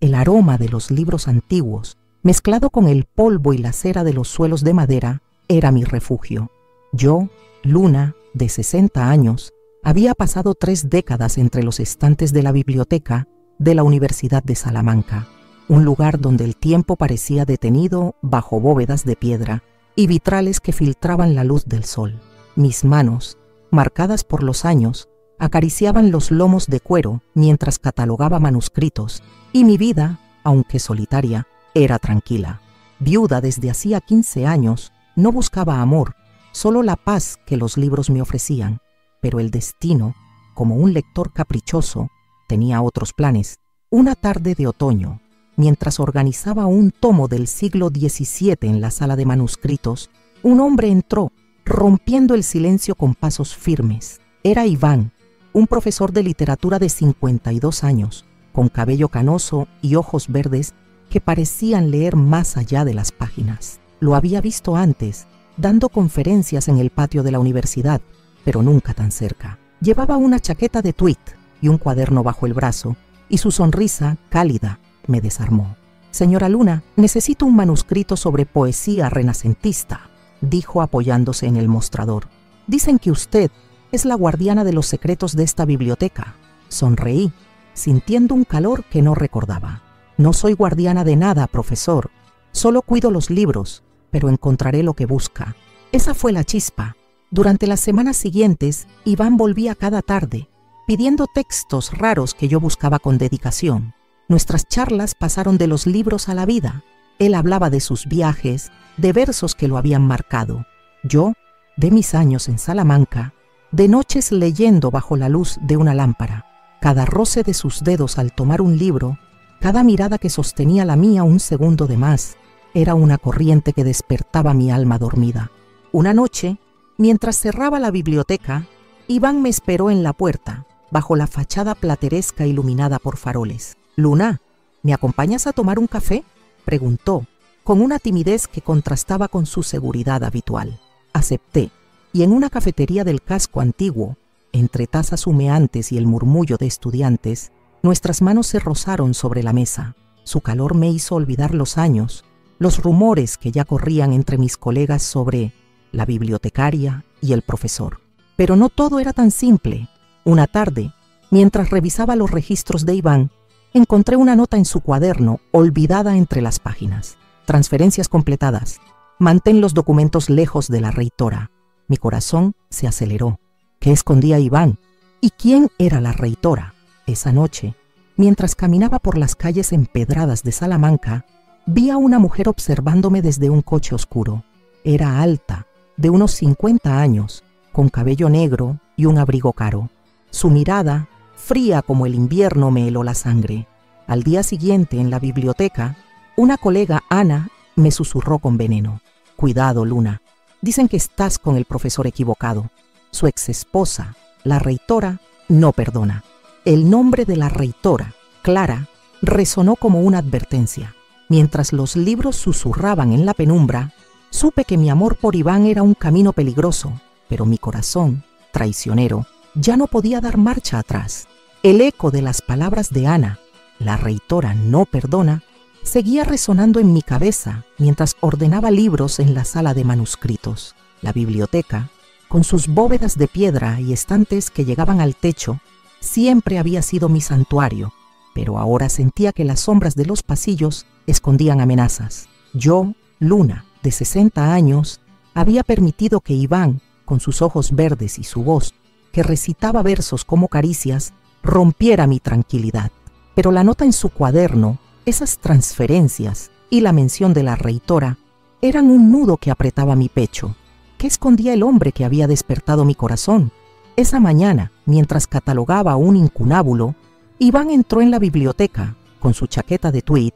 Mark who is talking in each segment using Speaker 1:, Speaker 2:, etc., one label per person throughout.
Speaker 1: El aroma de los libros antiguos, mezclado con el polvo y la cera de los suelos de madera, era mi refugio. Yo, Luna, de 60 años, había pasado 3 décadas entre los estantes de la biblioteca de la Universidad de Salamanca, un lugar donde el tiempo parecía detenido bajo bóvedas de piedra y vitrales que filtraban la luz del sol. Mis manos, marcadas por los años, acariciaban los lomos de cuero mientras catalogaba manuscritos, y mi vida, aunque solitaria, era tranquila. Viuda desde hacía 15 años, no buscaba amor, solo la paz que los libros me ofrecían, pero el destino, como un lector caprichoso, tenía otros planes. Una tarde de otoño, mientras organizaba un tomo del siglo XVII en la sala de manuscritos, un hombre entró, rompiendo el silencio con pasos firmes. Era Iván, un profesor de literatura de 52 años, con cabello canoso y ojos verdes que parecían leer más allá de las páginas. Lo había visto antes, dando conferencias en el patio de la universidad, pero nunca tan cerca. Llevaba una chaqueta de tweed y un cuaderno bajo el brazo, y su sonrisa, cálida, me desarmó. «Señora Luna, necesito un manuscrito sobre poesía renacentista», dijo apoyándose en el mostrador. «Dicen que usted es la guardiana de los secretos de esta biblioteca». Sonreí, sintiendo un calor que no recordaba. «No soy guardiana de nada, profesor. Solo cuido los libros, pero encontraré lo que busca». Esa fue la chispa. Durante las semanas siguientes, Iván volvía cada tarde, pidiendo textos raros que yo buscaba con dedicación. Nuestras charlas pasaron de los libros a la vida. Él hablaba de sus viajes, de versos que lo habían marcado. Yo, de mis años en Salamanca, de noches leyendo bajo la luz de una lámpara. Cada roce de sus dedos al tomar un libro, cada mirada que sostenía la mía un segundo de más, era una corriente que despertaba mi alma dormida. Una noche, mientras cerraba la biblioteca, Iván me esperó en la puerta, bajo la fachada plateresca iluminada por faroles. «Luna, ¿me acompañas a tomar un café?», preguntó, con una timidez que contrastaba con su seguridad habitual. Acepté, y en una cafetería del casco antiguo, entre tazas humeantes y el murmullo de estudiantes, nuestras manos se rozaron sobre la mesa. Su calor me hizo olvidar los años, los rumores que ya corrían entre mis colegas sobre la bibliotecaria y el profesor. Pero no todo era tan simple. Una tarde, mientras revisaba los registros de Iván, encontré una nota en su cuaderno, olvidada entre las páginas. «Transferencias completadas. Mantén los documentos lejos de la reitora». Mi corazón se aceleró. ¿Qué escondía Iván? ¿Y quién era la reitora? Esa noche, mientras caminaba por las calles empedradas de Salamanca, vi a una mujer observándome desde un coche oscuro. Era alta, de unos 50 años, con cabello negro y un abrigo caro. Su mirada, fría como el invierno, me heló la sangre. Al día siguiente, en la biblioteca, una colega, Ana, me susurró con veneno: «Cuidado, Luna. Dicen que estás con el profesor equivocado. Su exesposa, la reitora, no perdona». El nombre de la reitora, Clara, resonó como una advertencia. Mientras los libros susurraban en la penumbra, supe que mi amor por Iván era un camino peligroso, pero mi corazón, traicionero, ya no podía dar marcha atrás. El eco de las palabras de Ana, «la reitora no perdona», seguía resonando en mi cabeza mientras ordenaba libros en la sala de manuscritos. La biblioteca, con sus bóvedas de piedra y estantes que llegaban al techo, siempre había sido mi santuario, pero ahora sentía que las sombras de los pasillos escondían amenazas. Yo, Luna, de 60 años, había permitido que Iván, con sus ojos verdes y su voz, que recitaba versos como caricias, rompiera mi tranquilidad. Pero la nota en su cuaderno, esas transferencias y la mención de la reitora eran un nudo que apretaba mi pecho. ¿Qué escondía el hombre que había despertado mi corazón? Esa mañana, mientras catalogaba un incunábulo, Iván entró en la biblioteca con su chaqueta de tweed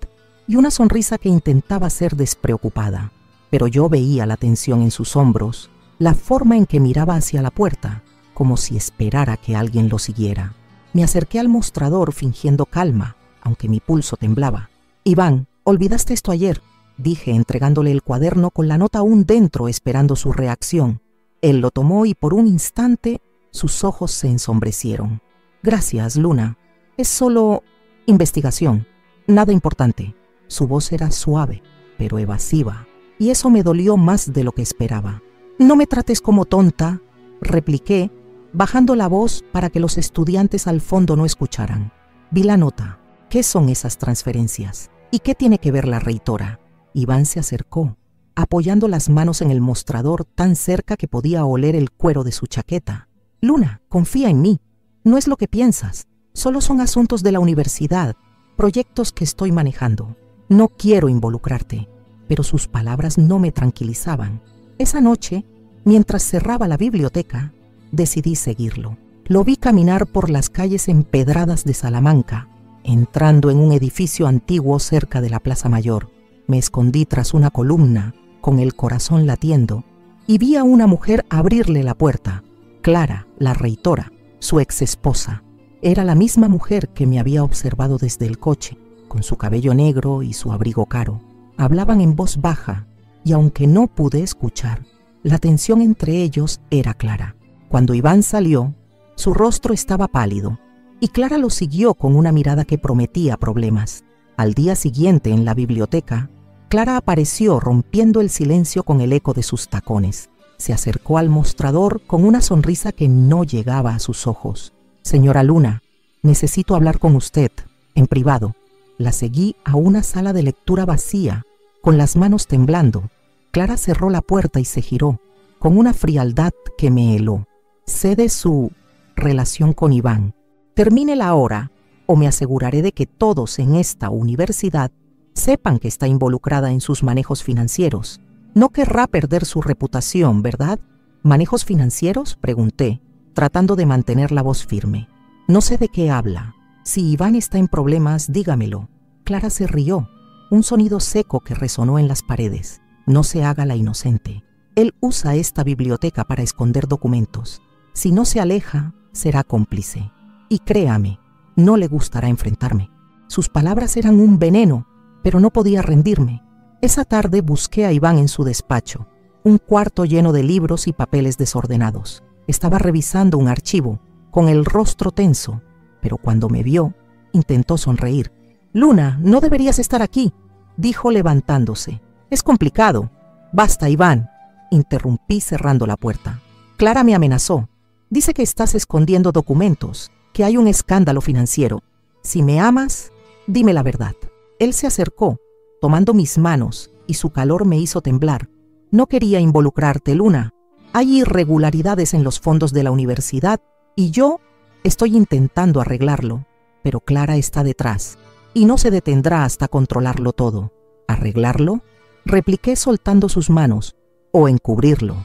Speaker 1: y una sonrisa que intentaba ser despreocupada. Pero yo veía la tensión en sus hombros, la forma en que miraba hacia la puerta, como si esperara que alguien lo siguiera. Me acerqué al mostrador fingiendo calma, aunque mi pulso temblaba. «Iván, olvidaste esto ayer», dije, entregándole el cuaderno con la nota aún dentro, esperando su reacción. Él lo tomó y por un instante sus ojos se ensombrecieron. «Gracias, Luna. Es solo investigación». Nada importante. Su voz era suave, pero evasiva, y eso me dolió más de lo que esperaba. No me trates como tonta, repliqué, bajando la voz para que los estudiantes al fondo no escucharan. Vi la nota. ¿Qué son esas transferencias? ¿Y qué tiene que ver la reitora? Iván se acercó, apoyando las manos en el mostrador tan cerca que podía oler el cuero de su chaqueta. Luna, confía en mí. No es lo que piensas. Solo son asuntos de la universidad, proyectos que estoy manejando. No quiero involucrarte. Pero sus palabras no me tranquilizaban. Esa noche, mientras cerraba la biblioteca, decidí seguirlo. Lo vi caminar por las calles empedradas de Salamanca, entrando en un edificio antiguo cerca de la Plaza Mayor. Me escondí tras una columna, con el corazón latiendo, y vi a una mujer abrirle la puerta. Clara, la reitora, su exesposa. Era la misma mujer que me había observado desde el coche, con su cabello negro y su abrigo caro. Hablaban en voz baja, y aunque no pude escuchar, la tensión entre ellos era clara. Cuando Iván salió, su rostro estaba pálido, y Clara lo siguió con una mirada que prometía problemas. Al día siguiente, en la biblioteca, Clara apareció rompiendo el silencio con el eco de sus tacones. Se acercó al mostrador con una sonrisa que no llegaba a sus ojos. «Señora Luna, necesito hablar con usted, en privado». La seguí a una sala de lectura vacía, con las manos temblando. Clara cerró la puerta y se giró, con una frialdad que me heló. Sé de su relación con Iván. Termínela ahora, o me aseguraré de que todos en esta universidad sepan que está involucrada en sus manejos financieros. No querrá perder su reputación, ¿verdad? ¿Manejos financieros?, pregunté, tratando de mantener la voz firme. No sé de qué habla. Si Iván está en problemas, dígamelo. Clara se rió, un sonido seco que resonó en las paredes. No se haga la inocente. Él usa esta biblioteca para esconder documentos. Si no se aleja, será cómplice. Y créame, no le gustará enfrentarme. Sus palabras eran un veneno, pero no podía rendirme. Esa tarde busqué a Iván en su despacho, un cuarto lleno de libros y papeles desordenados. Estaba revisando un archivo, con el rostro tenso, pero cuando me vio, intentó sonreír. «Luna, no deberías estar aquí», dijo levantándose. «Es complicado». «Basta, Iván», interrumpí cerrando la puerta. «Clara me amenazó. Dice que estás escondiendo documentos, que hay un escándalo financiero. Si me amas, dime la verdad». Él se acercó, tomando mis manos, y su calor me hizo temblar. «No quería involucrarte, Luna. Hay irregularidades en los fondos de la universidad y yo estoy intentando arreglarlo, pero Clara está detrás y no se detendrá hasta controlarlo todo». «¿Arreglarlo?», repliqué soltando sus manos. «O encubrirlo.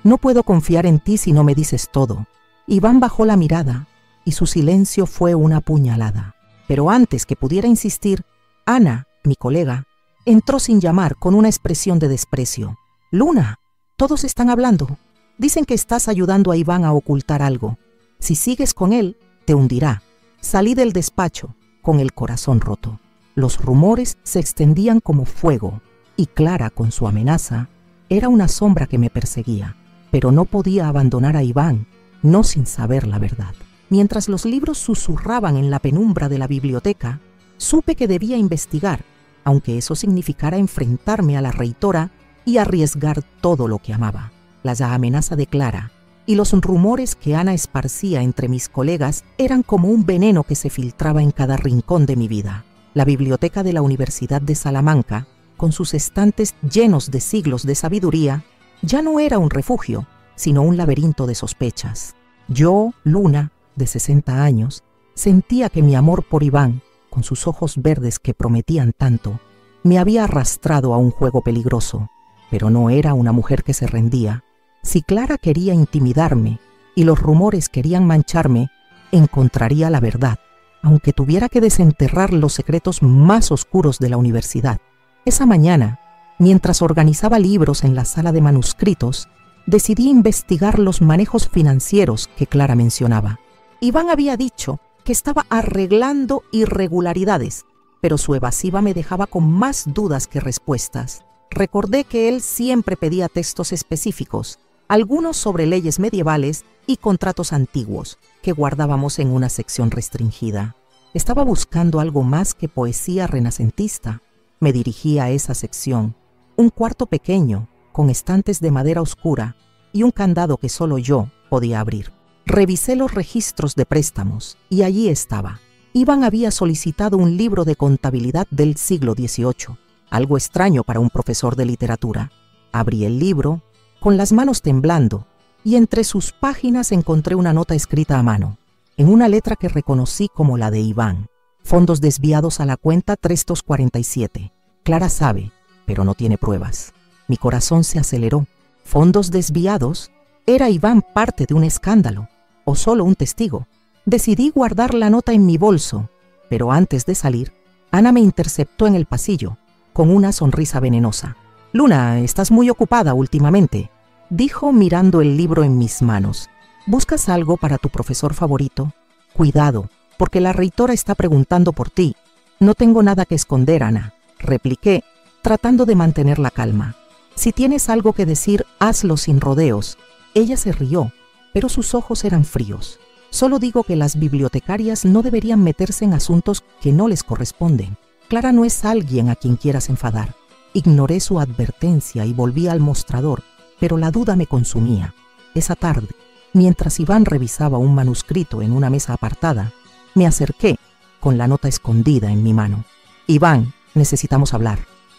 Speaker 1: No puedo confiar en ti si no me dices todo». Iván bajó la mirada y su silencio fue una puñalada. Pero antes que pudiera insistir, Ana, mi colega, entró sin llamar con una expresión de desprecio. «Luna, todos están hablando. Dicen que estás ayudando a Iván a ocultar algo. Si sigues con él, te hundirá». Salí del despacho con el corazón roto. Los rumores se extendían como fuego y Clara, con su amenaza, era una sombra que me perseguía. Pero no podía abandonar a Iván, no sin saber la verdad. Mientras los libros susurraban en la penumbra de la biblioteca, supe que debía investigar, aunque eso significara enfrentarme a la reitora y arriesgar todo lo que amaba. La amenaza de Clara y los rumores que Ana esparcía entre mis colegas eran como un veneno que se filtraba en cada rincón de mi vida. La biblioteca de la Universidad de Salamanca, con sus estantes llenos de siglos de sabiduría, ya no era un refugio, sino un laberinto de sospechas. Yo, Luna, de 60 años, sentía que mi amor por Iván, con sus ojos verdes que prometían tanto, me había arrastrado a un juego peligroso. Pero no era una mujer que se rendía. Si Clara quería intimidarme y los rumores querían mancharme, encontraría la verdad, aunque tuviera que desenterrar los secretos más oscuros de la universidad. Esa mañana, mientras organizaba libros en la sala de manuscritos, decidí investigar los manejos financieros que Clara mencionaba. Iván había dicho que estaba arreglando irregularidades, pero su evasiva me dejaba con más dudas que respuestas. Recordé que él siempre pedía textos específicos, algunos sobre leyes medievales y contratos antiguos, que guardábamos en una sección restringida. Estaba buscando algo más que poesía renacentista. Me dirigí a esa sección, un cuarto pequeño, con estantes de madera oscura y un candado que solo yo podía abrir. Revisé los registros de préstamos y allí estaba. Iván había solicitado un libro de contabilidad del siglo XVIII, algo extraño para un profesor de literatura. Abrí el libro, con las manos temblando, y entre sus páginas encontré una nota escrita a mano, en una letra que reconocí como la de Iván. Fondos desviados a la cuenta 3247. Clara sabe, pero no tiene pruebas. Mi corazón se aceleró. ¿Fondos desviados? ¿Era Iván parte de un escándalo o solo un testigo? Decidí guardar la nota en mi bolso, pero antes de salir, Ana me interceptó en el pasillo, con una sonrisa venenosa. «Luna, estás muy ocupada últimamente», dijo mirando el libro en mis manos. «¿Buscas algo para tu profesor favorito? Cuidado, porque la reitora está preguntando por ti». «No tengo nada que esconder, Ana», repliqué, tratando de mantener la calma. «Si tienes algo que decir, hazlo sin rodeos». Ella se rió, pero sus ojos eran fríos. «Solo digo que las bibliotecarias no deberían meterse en asuntos que no les corresponden. Clara no es alguien a quien quieras enfadar». Ignoré su advertencia y volví al mostrador, pero la duda me consumía. Esa tarde, mientras Iván revisaba un manuscrito en una mesa apartada, me acerqué, con la nota escondida en mi mano. «Iván, necesitamos hablar»,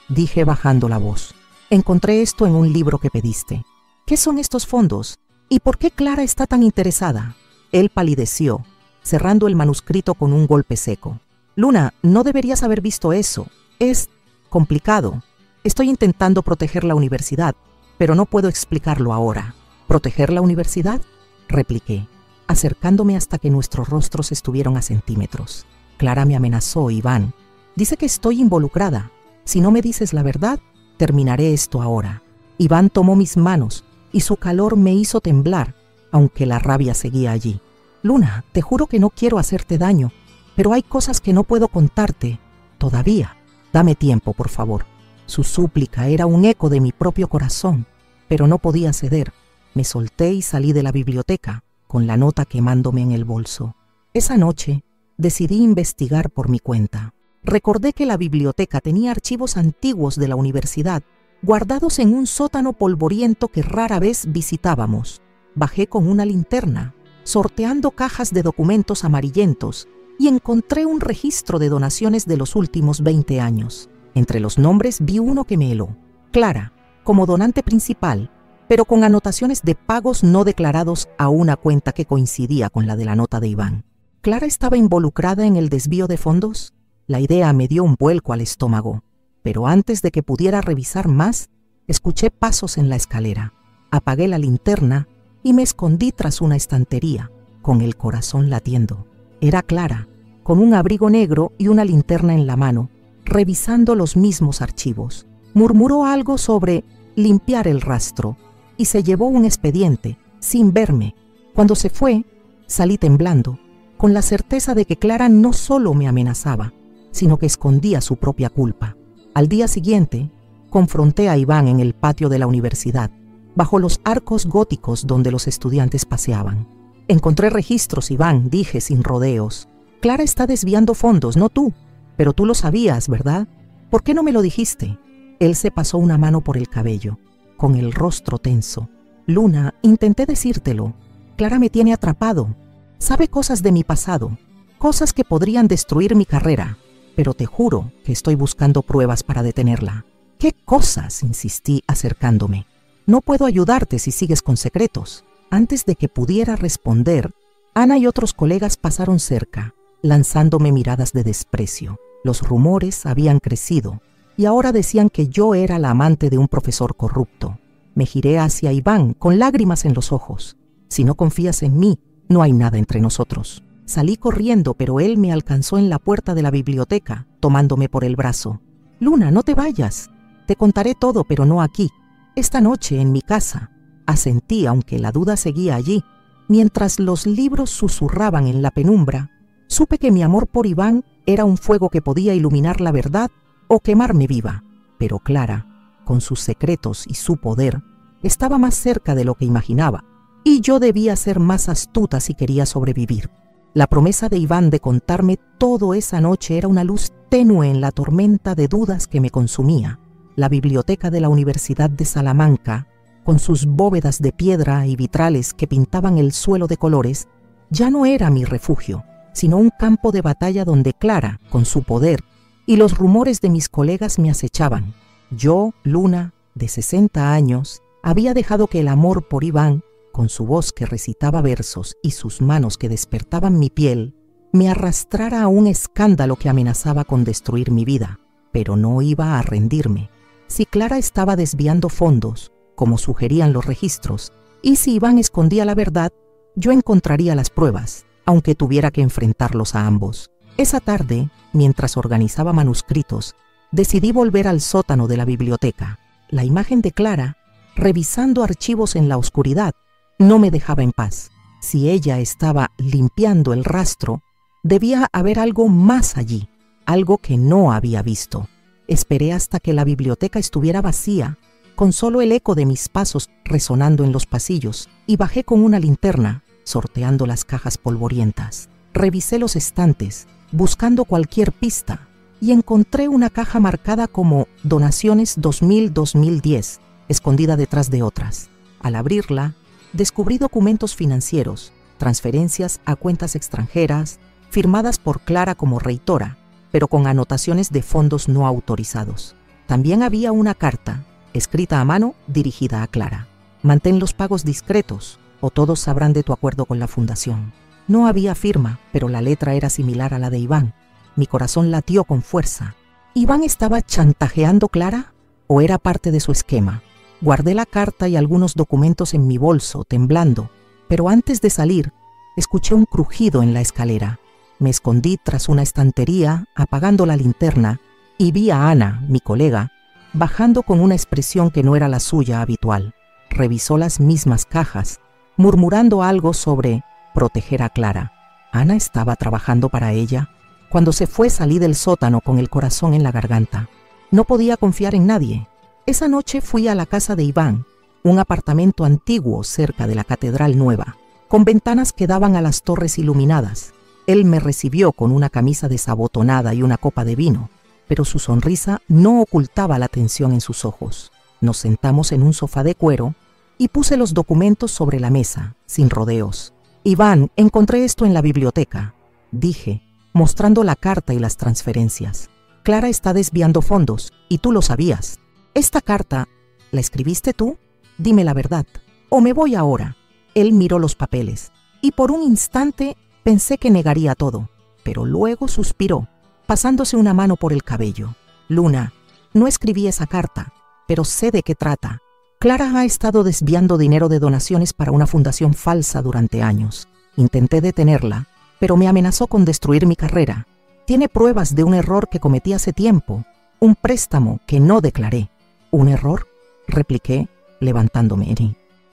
Speaker 1: dije bajando la voz. «Encontré esto en un libro que pediste. ¿Qué son estos fondos? ¿Y por qué Clara está tan interesada?» Él palideció, cerrando el manuscrito con un golpe seco. «Luna, no deberías haber visto eso. Es complicado. Estoy intentando proteger la universidad, pero no puedo explicarlo ahora». «¿Proteger la universidad?», repliqué, acercándome hasta que nuestros rostros estuvieron a centímetros. «Clara me amenazó, Iván. Dice que estoy involucrada. Si no me dices la verdad, terminaré esto ahora». Iván tomó mis manos y su calor me hizo temblar, aunque la rabia seguía allí. «Luna, te juro que no quiero hacerte daño, pero hay cosas que no puedo contarte todavía. Dame tiempo, por favor». Su súplica era un eco de mi propio corazón, pero no podía ceder. Me solté y salí de la biblioteca, con la nota quemándome en el bolso. Esa noche, decidí investigar por mi cuenta. Recordé que la biblioteca tenía archivos antiguos de la universidad, guardados en un sótano polvoriento que rara vez visitábamos. Bajé con una linterna, sorteando cajas de documentos amarillentos, y encontré un registro de donaciones de los últimos 20 años. Entre los nombres vi uno que me heló. Clara, como donante principal, pero con anotaciones de pagos no declarados a una cuenta que coincidía con la de la nota de Iván. ¿Clara estaba involucrada en el desvío de fondos? La idea me dio un vuelco al estómago, pero antes de que pudiera revisar más, escuché pasos en la escalera. Apagué la linterna y me escondí tras una estantería, con el corazón latiendo. Era Clara, con un abrigo negro y una linterna en la mano, revisando los mismos archivos. Murmuró algo sobre limpiar el rastro y se llevó un expediente, sin verme. Cuando se fue, salí temblando, con la certeza de que Clara no solo me amenazaba, sino que escondía su propia culpa. Al día siguiente, confronté a Iván en el patio de la universidad, bajo los arcos góticos donde los estudiantes paseaban. «Encontré registros, Iván», dije sin rodeos. «Clara está desviando fondos, no tú. Pero tú lo sabías, ¿verdad? ¿Por qué no me lo dijiste?» Él se pasó una mano por el cabello, con el rostro tenso. «Luna, intenté decírtelo. Clara me tiene atrapado. Sabe cosas de mi pasado, cosas que podrían destruir mi carrera, pero te juro que estoy buscando pruebas para detenerla». «¿Qué cosas?», insistí acercándome. «No puedo ayudarte si sigues con secretos». Antes de que pudiera responder, Ana y otros colegas pasaron cerca, lanzándome miradas de desprecio. Los rumores habían crecido y ahora decían que yo era la amante de un profesor corrupto. Me giré hacia Iván con lágrimas en los ojos. «Si no confías en mí, no hay nada entre nosotros». Salí corriendo, pero él me alcanzó en la puerta de la biblioteca, tomándome por el brazo. «Luna, no te vayas. Te contaré todo, pero no aquí. Esta noche, en mi casa». Asentí, aunque la duda seguía allí. Mientras los libros susurraban en la penumbra, supe que mi amor por Iván era un fuego que podía iluminar la verdad o quemarme viva. Pero Clara, con sus secretos y su poder, estaba más cerca de lo que imaginaba, y yo debía ser más astuta si quería sobrevivir. La promesa de Iván de contarme todo esa noche era una luz tenue en la tormenta de dudas que me consumía. La biblioteca de la Universidad de Salamanca, con sus bóvedas de piedra y vitrales que pintaban el suelo de colores, ya no era mi refugio, sino un campo de batalla donde Clara, con su poder, y los rumores de mis colegas me acechaban. Yo, Luna, de 60 años, había dejado que el amor por Iván, con su voz que recitaba versos y sus manos que despertaban mi piel, me arrastrara a un escándalo que amenazaba con destruir mi vida. Pero no iba a rendirme. Si Clara estaba desviando fondos, como sugerían los registros, y si Iván escondía la verdad, yo encontraría las pruebas, aunque tuviera que enfrentarlos a ambos. Esa tarde, mientras organizaba manuscritos, decidí volver al sótano de la biblioteca. La imagen de Clara, revisando archivos en la oscuridad, no me dejaba en paz. Si ella estaba limpiando el rastro, debía haber algo más allí, algo que no había visto. Esperé hasta que la biblioteca estuviera vacía, con solo el eco de mis pasos resonando en los pasillos, y bajé con una linterna, sorteando las cajas polvorientas. Revisé los estantes, buscando cualquier pista, y encontré una caja marcada como Donaciones 2000-2010, escondida detrás de otras. Al abrirla, descubrí documentos financieros, transferencias a cuentas extranjeras, firmadas por Clara como reitora, pero con anotaciones de fondos no autorizados. También había una carta, escrita a mano, dirigida a Clara. Mantén los pagos discretos, o todos sabrán de tu acuerdo con la fundación. No había firma, pero la letra era similar a la de Iván. Mi corazón latió con fuerza. ¿Iván estaba chantajeando a Clara o era parte de su esquema? Guardé la carta y algunos documentos en mi bolso, temblando, pero antes de salir, escuché un crujido en la escalera. Me escondí tras una estantería, apagando la linterna, y vi a Ana, mi colega, bajando con una expresión que no era la suya habitual. Revisó las mismas cajas, murmurando algo sobre proteger a Clara. Ana estaba trabajando para ella. Cuando se fue salí del sótano con el corazón en la garganta. No podía confiar en nadie. Esa noche fui a la casa de Iván, un apartamento antiguo cerca de la Catedral Nueva, con ventanas que daban a las torres iluminadas. Él me recibió con una camisa desabotonada y una copa de vino, pero su sonrisa no ocultaba la tensión en sus ojos. Nos sentamos en un sofá de cuero y puse los documentos sobre la mesa, sin rodeos. Iván, encontré esto en la biblioteca, dije, mostrando la carta y las transferencias. Clara está desviando fondos, y tú lo sabías. ¿Esta carta la escribiste tú? Dime la verdad, o me voy ahora. Él miró los papeles, y por un instante pensé que negaría todo, pero luego suspiró, pasándose una mano por el cabello. Luna, no escribí esa carta, pero sé de qué trata. Clara ha estado desviando dinero de donaciones para una fundación falsa durante años. Intenté detenerla, pero me amenazó con destruir mi carrera. Tiene pruebas de un error que cometí hace tiempo, un préstamo que no declaré. ¿Un error?, repliqué, levantándome.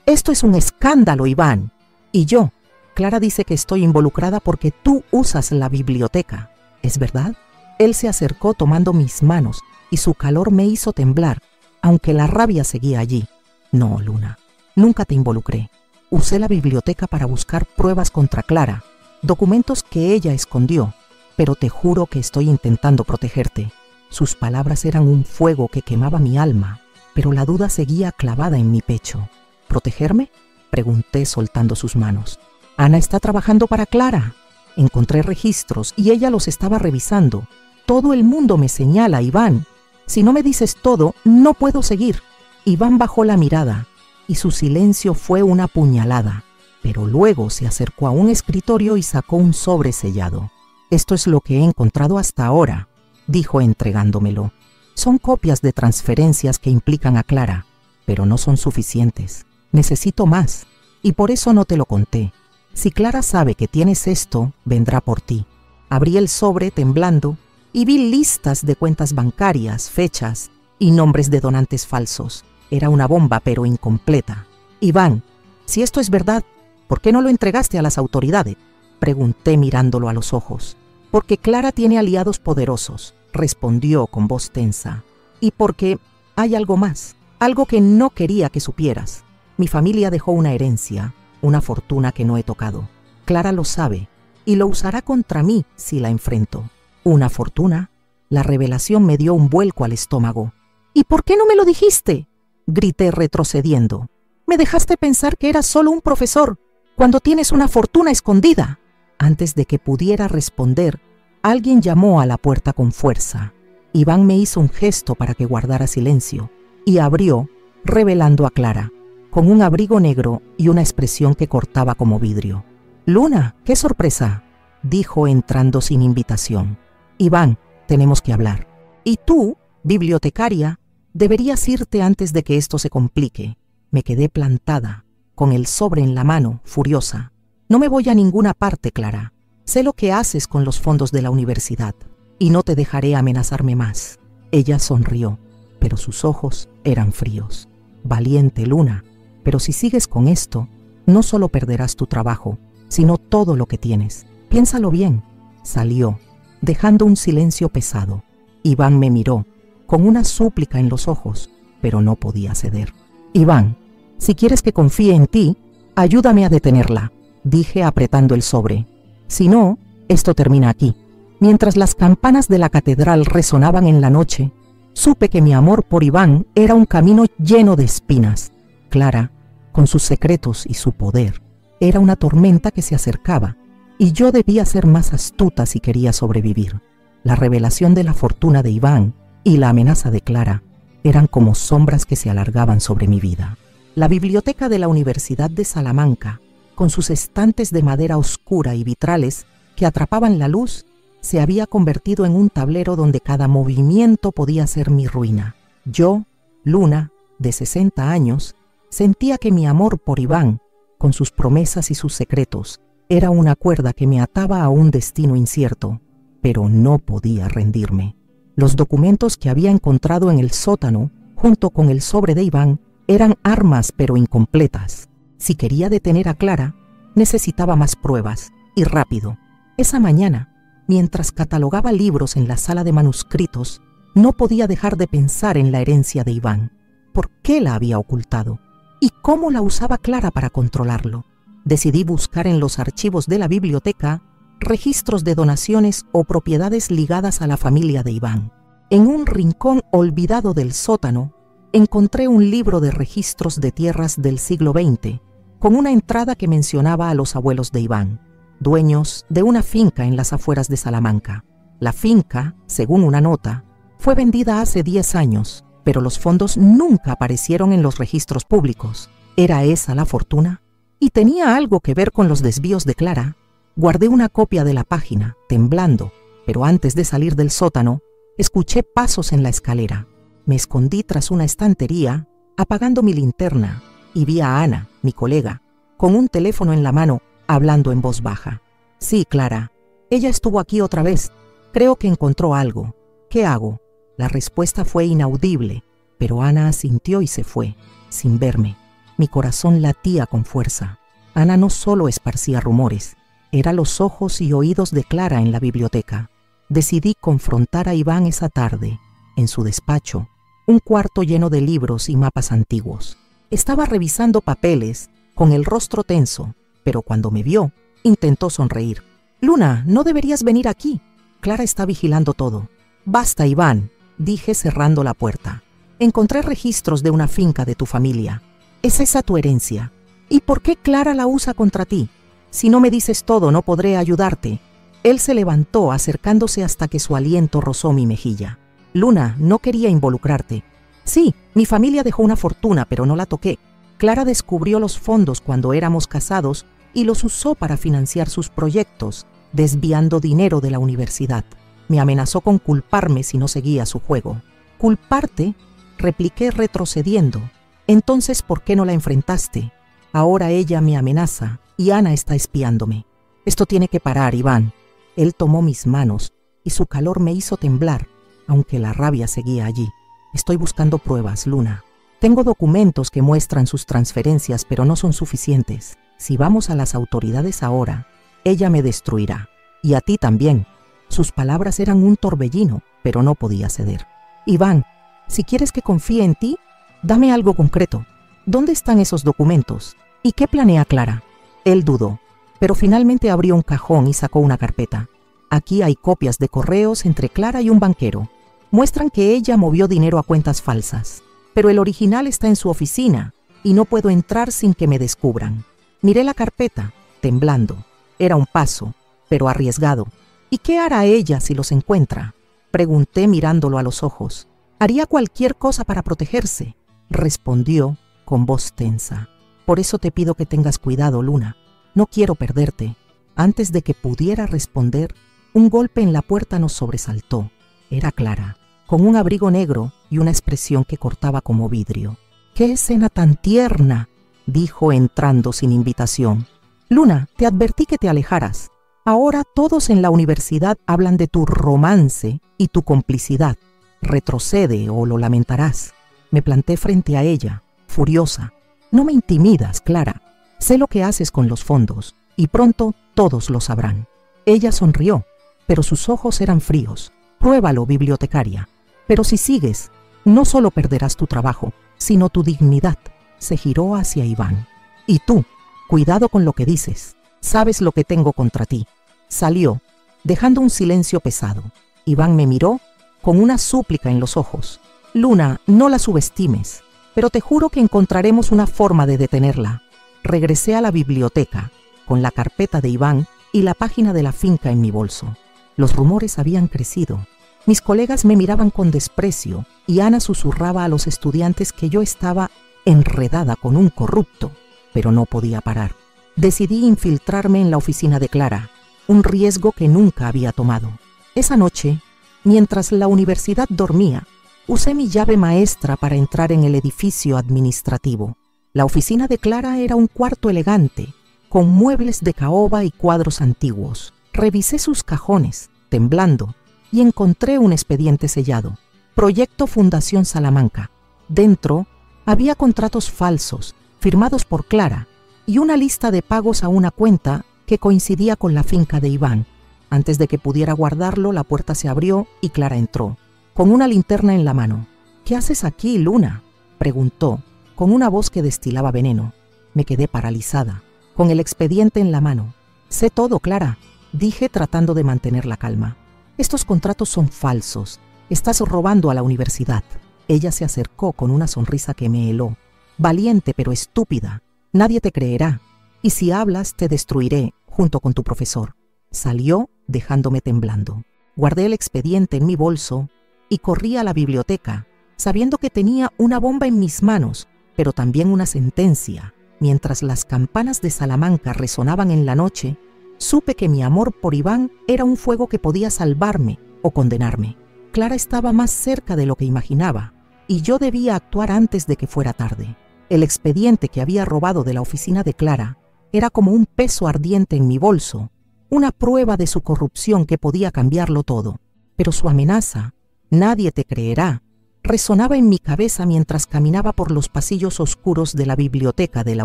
Speaker 1: Esto es un escándalo, Iván. Y yo, Clara dice que estoy involucrada porque tú usas la biblioteca. ¿Es verdad? Él se acercó tomando mis manos y su calor me hizo temblar, aunque la rabia seguía allí. No, Luna, nunca te involucré. Usé la biblioteca para buscar pruebas contra Clara, documentos que ella escondió, pero te juro que estoy intentando protegerte. Sus palabras eran un fuego que quemaba mi alma, pero la duda seguía clavada en mi pecho. ¿Protegerme?, pregunté soltando sus manos. Ana está trabajando para Clara. Encontré registros y ella los estaba revisando. Todo el mundo me señala, Iván. Si no me dices todo, no puedo seguir. Iván bajó la mirada y su silencio fue una puñalada, pero luego se acercó a un escritorio y sacó un sobre sellado. Esto es lo que he encontrado hasta ahora, dijo entregándomelo. Son copias de transferencias que implican a Clara, pero no son suficientes. Necesito más, y por eso no te lo conté. Si Clara sabe que tienes esto, vendrá por ti. Abrí el sobre temblando y vi listas de cuentas bancarias, fechas y nombres de donantes falsos. Era una bomba, pero incompleta. Iván, si esto es verdad, ¿por qué no lo entregaste a las autoridades?, pregunté mirándolo a los ojos. Porque Clara tiene aliados poderosos, respondió con voz tensa. Y porque hay algo más, algo que no quería que supieras. Mi familia dejó una herencia, una fortuna que no he tocado. Clara lo sabe, y lo usará contra mí si la enfrento. Una fortuna. La revelación me dio un vuelco al estómago. ¿Y por qué no me lo dijiste?, grité retrocediendo. Me dejaste pensar que eras solo un profesor, cuando tienes una fortuna escondida. Antes de que pudiera responder, alguien llamó a la puerta con fuerza. Iván me hizo un gesto para que guardara silencio y abrió, revelando a Clara, con un abrigo negro y una expresión que cortaba como vidrio. «Luna, qué sorpresa», dijo entrando sin invitación. «Iván, tenemos que hablar. Y tú, bibliotecaria, deberías irte antes de que esto se complique». Me quedé plantada, con el sobre en la mano, furiosa. «No me voy a ninguna parte, Clara. Sé lo que haces con los fondos de la universidad y no te dejaré amenazarme más». Ella sonrió, pero sus ojos eran fríos. «Valiente, Luna, pero si sigues con esto, no solo perderás tu trabajo, sino todo lo que tienes. Piénsalo bien». Salió, dejando un silencio pesado. Iván me miró, con una súplica en los ojos, pero no podía ceder. «Iván, si quieres que confíe en ti, ayúdame a detenerla», dije apretando el sobre. «Si no, esto termina aquí». Mientras las campanas de la catedral resonaban en la noche, supe que mi amor por Iván era un camino lleno de espinas. Clara, con sus secretos y su poder, era una tormenta que se acercaba, y yo debía ser más astuta si quería sobrevivir. La revelación de la fortuna de Iván y la amenaza de Clara eran como sombras que se alargaban sobre mi vida. La biblioteca de la Universidad de Salamanca, con sus estantes de madera oscura y vitrales que atrapaban la luz, se había convertido en un tablero donde cada movimiento podía ser mi ruina. Yo, Luna, de 60 años, sentía que mi amor por Iván, con sus promesas y sus secretos, era una cuerda que me ataba a un destino incierto, pero no podía rendirme. Los documentos que había encontrado en el sótano, junto con el sobre de Iván, eran armas pero incompletas. Si quería detener a Clara, necesitaba más pruebas, y rápido. Esa mañana, mientras catalogaba libros en la sala de manuscritos, no podía dejar de pensar en la herencia de Iván. ¿Por qué la había ocultado? ¿Y cómo la usaba Clara para controlarlo? Decidí buscar en los archivos de la biblioteca registros de donaciones o propiedades ligadas a la familia de Iván. En un rincón olvidado del sótano, encontré un libro de registros de tierras del siglo XX, con una entrada que mencionaba a los abuelos de Iván, dueños de una finca en las afueras de Salamanca. La finca, según una nota, fue vendida hace 10 años, pero los fondos nunca aparecieron en los registros públicos. ¿Era esa la fortuna? ¿Y tenía algo que ver con los desvíos de Clara? Guardé una copia de la página, temblando, pero antes de salir del sótano, escuché pasos en la escalera. Me escondí tras una estantería, apagando mi linterna, y vi a Ana, mi colega, con un teléfono en la mano, hablando en voz baja. «Sí, Clara, ella estuvo aquí otra vez. Creo que encontró algo. ¿Qué hago?». La respuesta fue inaudible, pero Ana asintió y se fue, sin verme. Mi corazón latía con fuerza. Ana no solo esparcía rumores, era los ojos y oídos de Clara en la biblioteca. Decidí confrontar a Iván esa tarde, en su despacho, un cuarto lleno de libros y mapas antiguos. Estaba revisando papeles, con el rostro tenso, pero cuando me vio, intentó sonreír. «Luna, no deberías venir aquí. Clara está vigilando todo». «Basta, Iván», dije cerrando la puerta. «Encontré registros de una finca de tu familia. ¿Es esa tu herencia? ¿Y por qué Clara la usa contra ti? Si no me dices todo, no podré ayudarte». Él se levantó, acercándose hasta que su aliento rozó mi mejilla. «Luna, no quería involucrarte. Sí, mi familia dejó una fortuna, pero no la toqué. Clara descubrió los fondos cuando éramos casados y los usó para financiar sus proyectos, desviando dinero de la universidad. Me amenazó con culparme si no seguía su juego». «¿Culparte?», repliqué retrocediendo. «Entonces, ¿por qué no la enfrentaste? Ahora ella me amenaza y Ana está espiándome. Esto tiene que parar, Iván». Él tomó mis manos y su calor me hizo temblar, aunque la rabia seguía allí. «Estoy buscando pruebas, Luna. Tengo documentos que muestran sus transferencias, pero no son suficientes. Si vamos a las autoridades ahora, ella me destruirá. Y a ti también». Sus palabras eran un torbellino, pero no podía ceder. «Iván, si quieres que confíe en ti, dame algo concreto. ¿Dónde están esos documentos? ¿Y qué planea Clara?». Él dudó. pero finalmente abrió un cajón y sacó una carpeta. Aquí hay copias de correos entre Clara y un banquero. Muestran que ella movió dinero a cuentas falsas, pero el original está en su oficina y no puedo entrar sin que me descubran. Miré la carpeta, temblando. Era un paso, pero arriesgado. ¿Y qué hará ella si los encuentra?, pregunté mirándolo a los ojos. Haría cualquier cosa para protegerse, respondió con voz tensa. Por eso te pido que tengas cuidado, Luna. No quiero perderte. Antes de que pudiera responder, un golpe en la puerta nos sobresaltó. Era Clara, con un abrigo negro y una expresión que cortaba como vidrio. ¡Qué escena tan tierna!, dijo entrando sin invitación. Luna, te advertí que te alejaras. Ahora todos en la universidad hablan de tu romance y tu complicidad. Retrocede o lo lamentarás. Me planté frente a ella, furiosa. No me intimidas, Clara. Sé lo que haces con los fondos y pronto todos lo sabrán. Ella sonrió, pero sus ojos eran fríos. Pruébalo, bibliotecaria. Pero si sigues, no solo perderás tu trabajo, sino tu dignidad. Se giró hacia Iván. Y tú, cuidado con lo que dices. Sabes lo que tengo contra ti. Salió, dejando un silencio pesado. Iván me miró con una súplica en los ojos. Luna, no la subestimes, pero te juro que encontraremos una forma de detenerla. Regresé a la biblioteca, con la carpeta de Iván y la página de la finca en mi bolso. Los rumores habían crecido. Mis colegas me miraban con desprecio y Ana susurraba a los estudiantes que yo estaba enredada con un corrupto, pero no podía parar. Decidí infiltrarme en la oficina de Clara, un riesgo que nunca había tomado. Esa noche, mientras la universidad dormía, usé mi llave maestra para entrar en el edificio administrativo. La oficina de Clara era un cuarto elegante, con muebles de caoba y cuadros antiguos. Revisé sus cajones, temblando, y encontré un expediente sellado. Proyecto Fundación Salamanca. Dentro había contratos falsos, firmados por Clara, y una lista de pagos a una cuenta que coincidía con la finca de Iván. Antes de que pudiera guardarlo, la puerta se abrió y Clara entró, con una linterna en la mano. ¿Qué haces aquí, Luna?, preguntó, con una voz que destilaba veneno. Me quedé paralizada, con el expediente en la mano. Sé todo, Clara, dije tratando de mantener la calma. Estos contratos son falsos. Estás robando a la universidad. Ella se acercó con una sonrisa que me heló. Valiente pero estúpida. Nadie te creerá. Y si hablas, te destruiré, junto con tu profesor. Salió, dejándome temblando. Guardé el expediente en mi bolso y corrí a la biblioteca, sabiendo que tenía una bomba en mis manos, pero también una sentencia. Mientras las campanas de Salamanca resonaban en la noche, supe que mi amor por Iván era un fuego que podía salvarme o condenarme. Clara estaba más cerca de lo que imaginaba, y yo debía actuar antes de que fuera tarde. El expediente que había robado de la oficina de Clara era como un peso ardiente en mi bolso, una prueba de su corrupción que podía cambiarlo todo. Pero su amenaza, nadie te creerá, resonaba en mi cabeza mientras caminaba por los pasillos oscuros de la biblioteca de la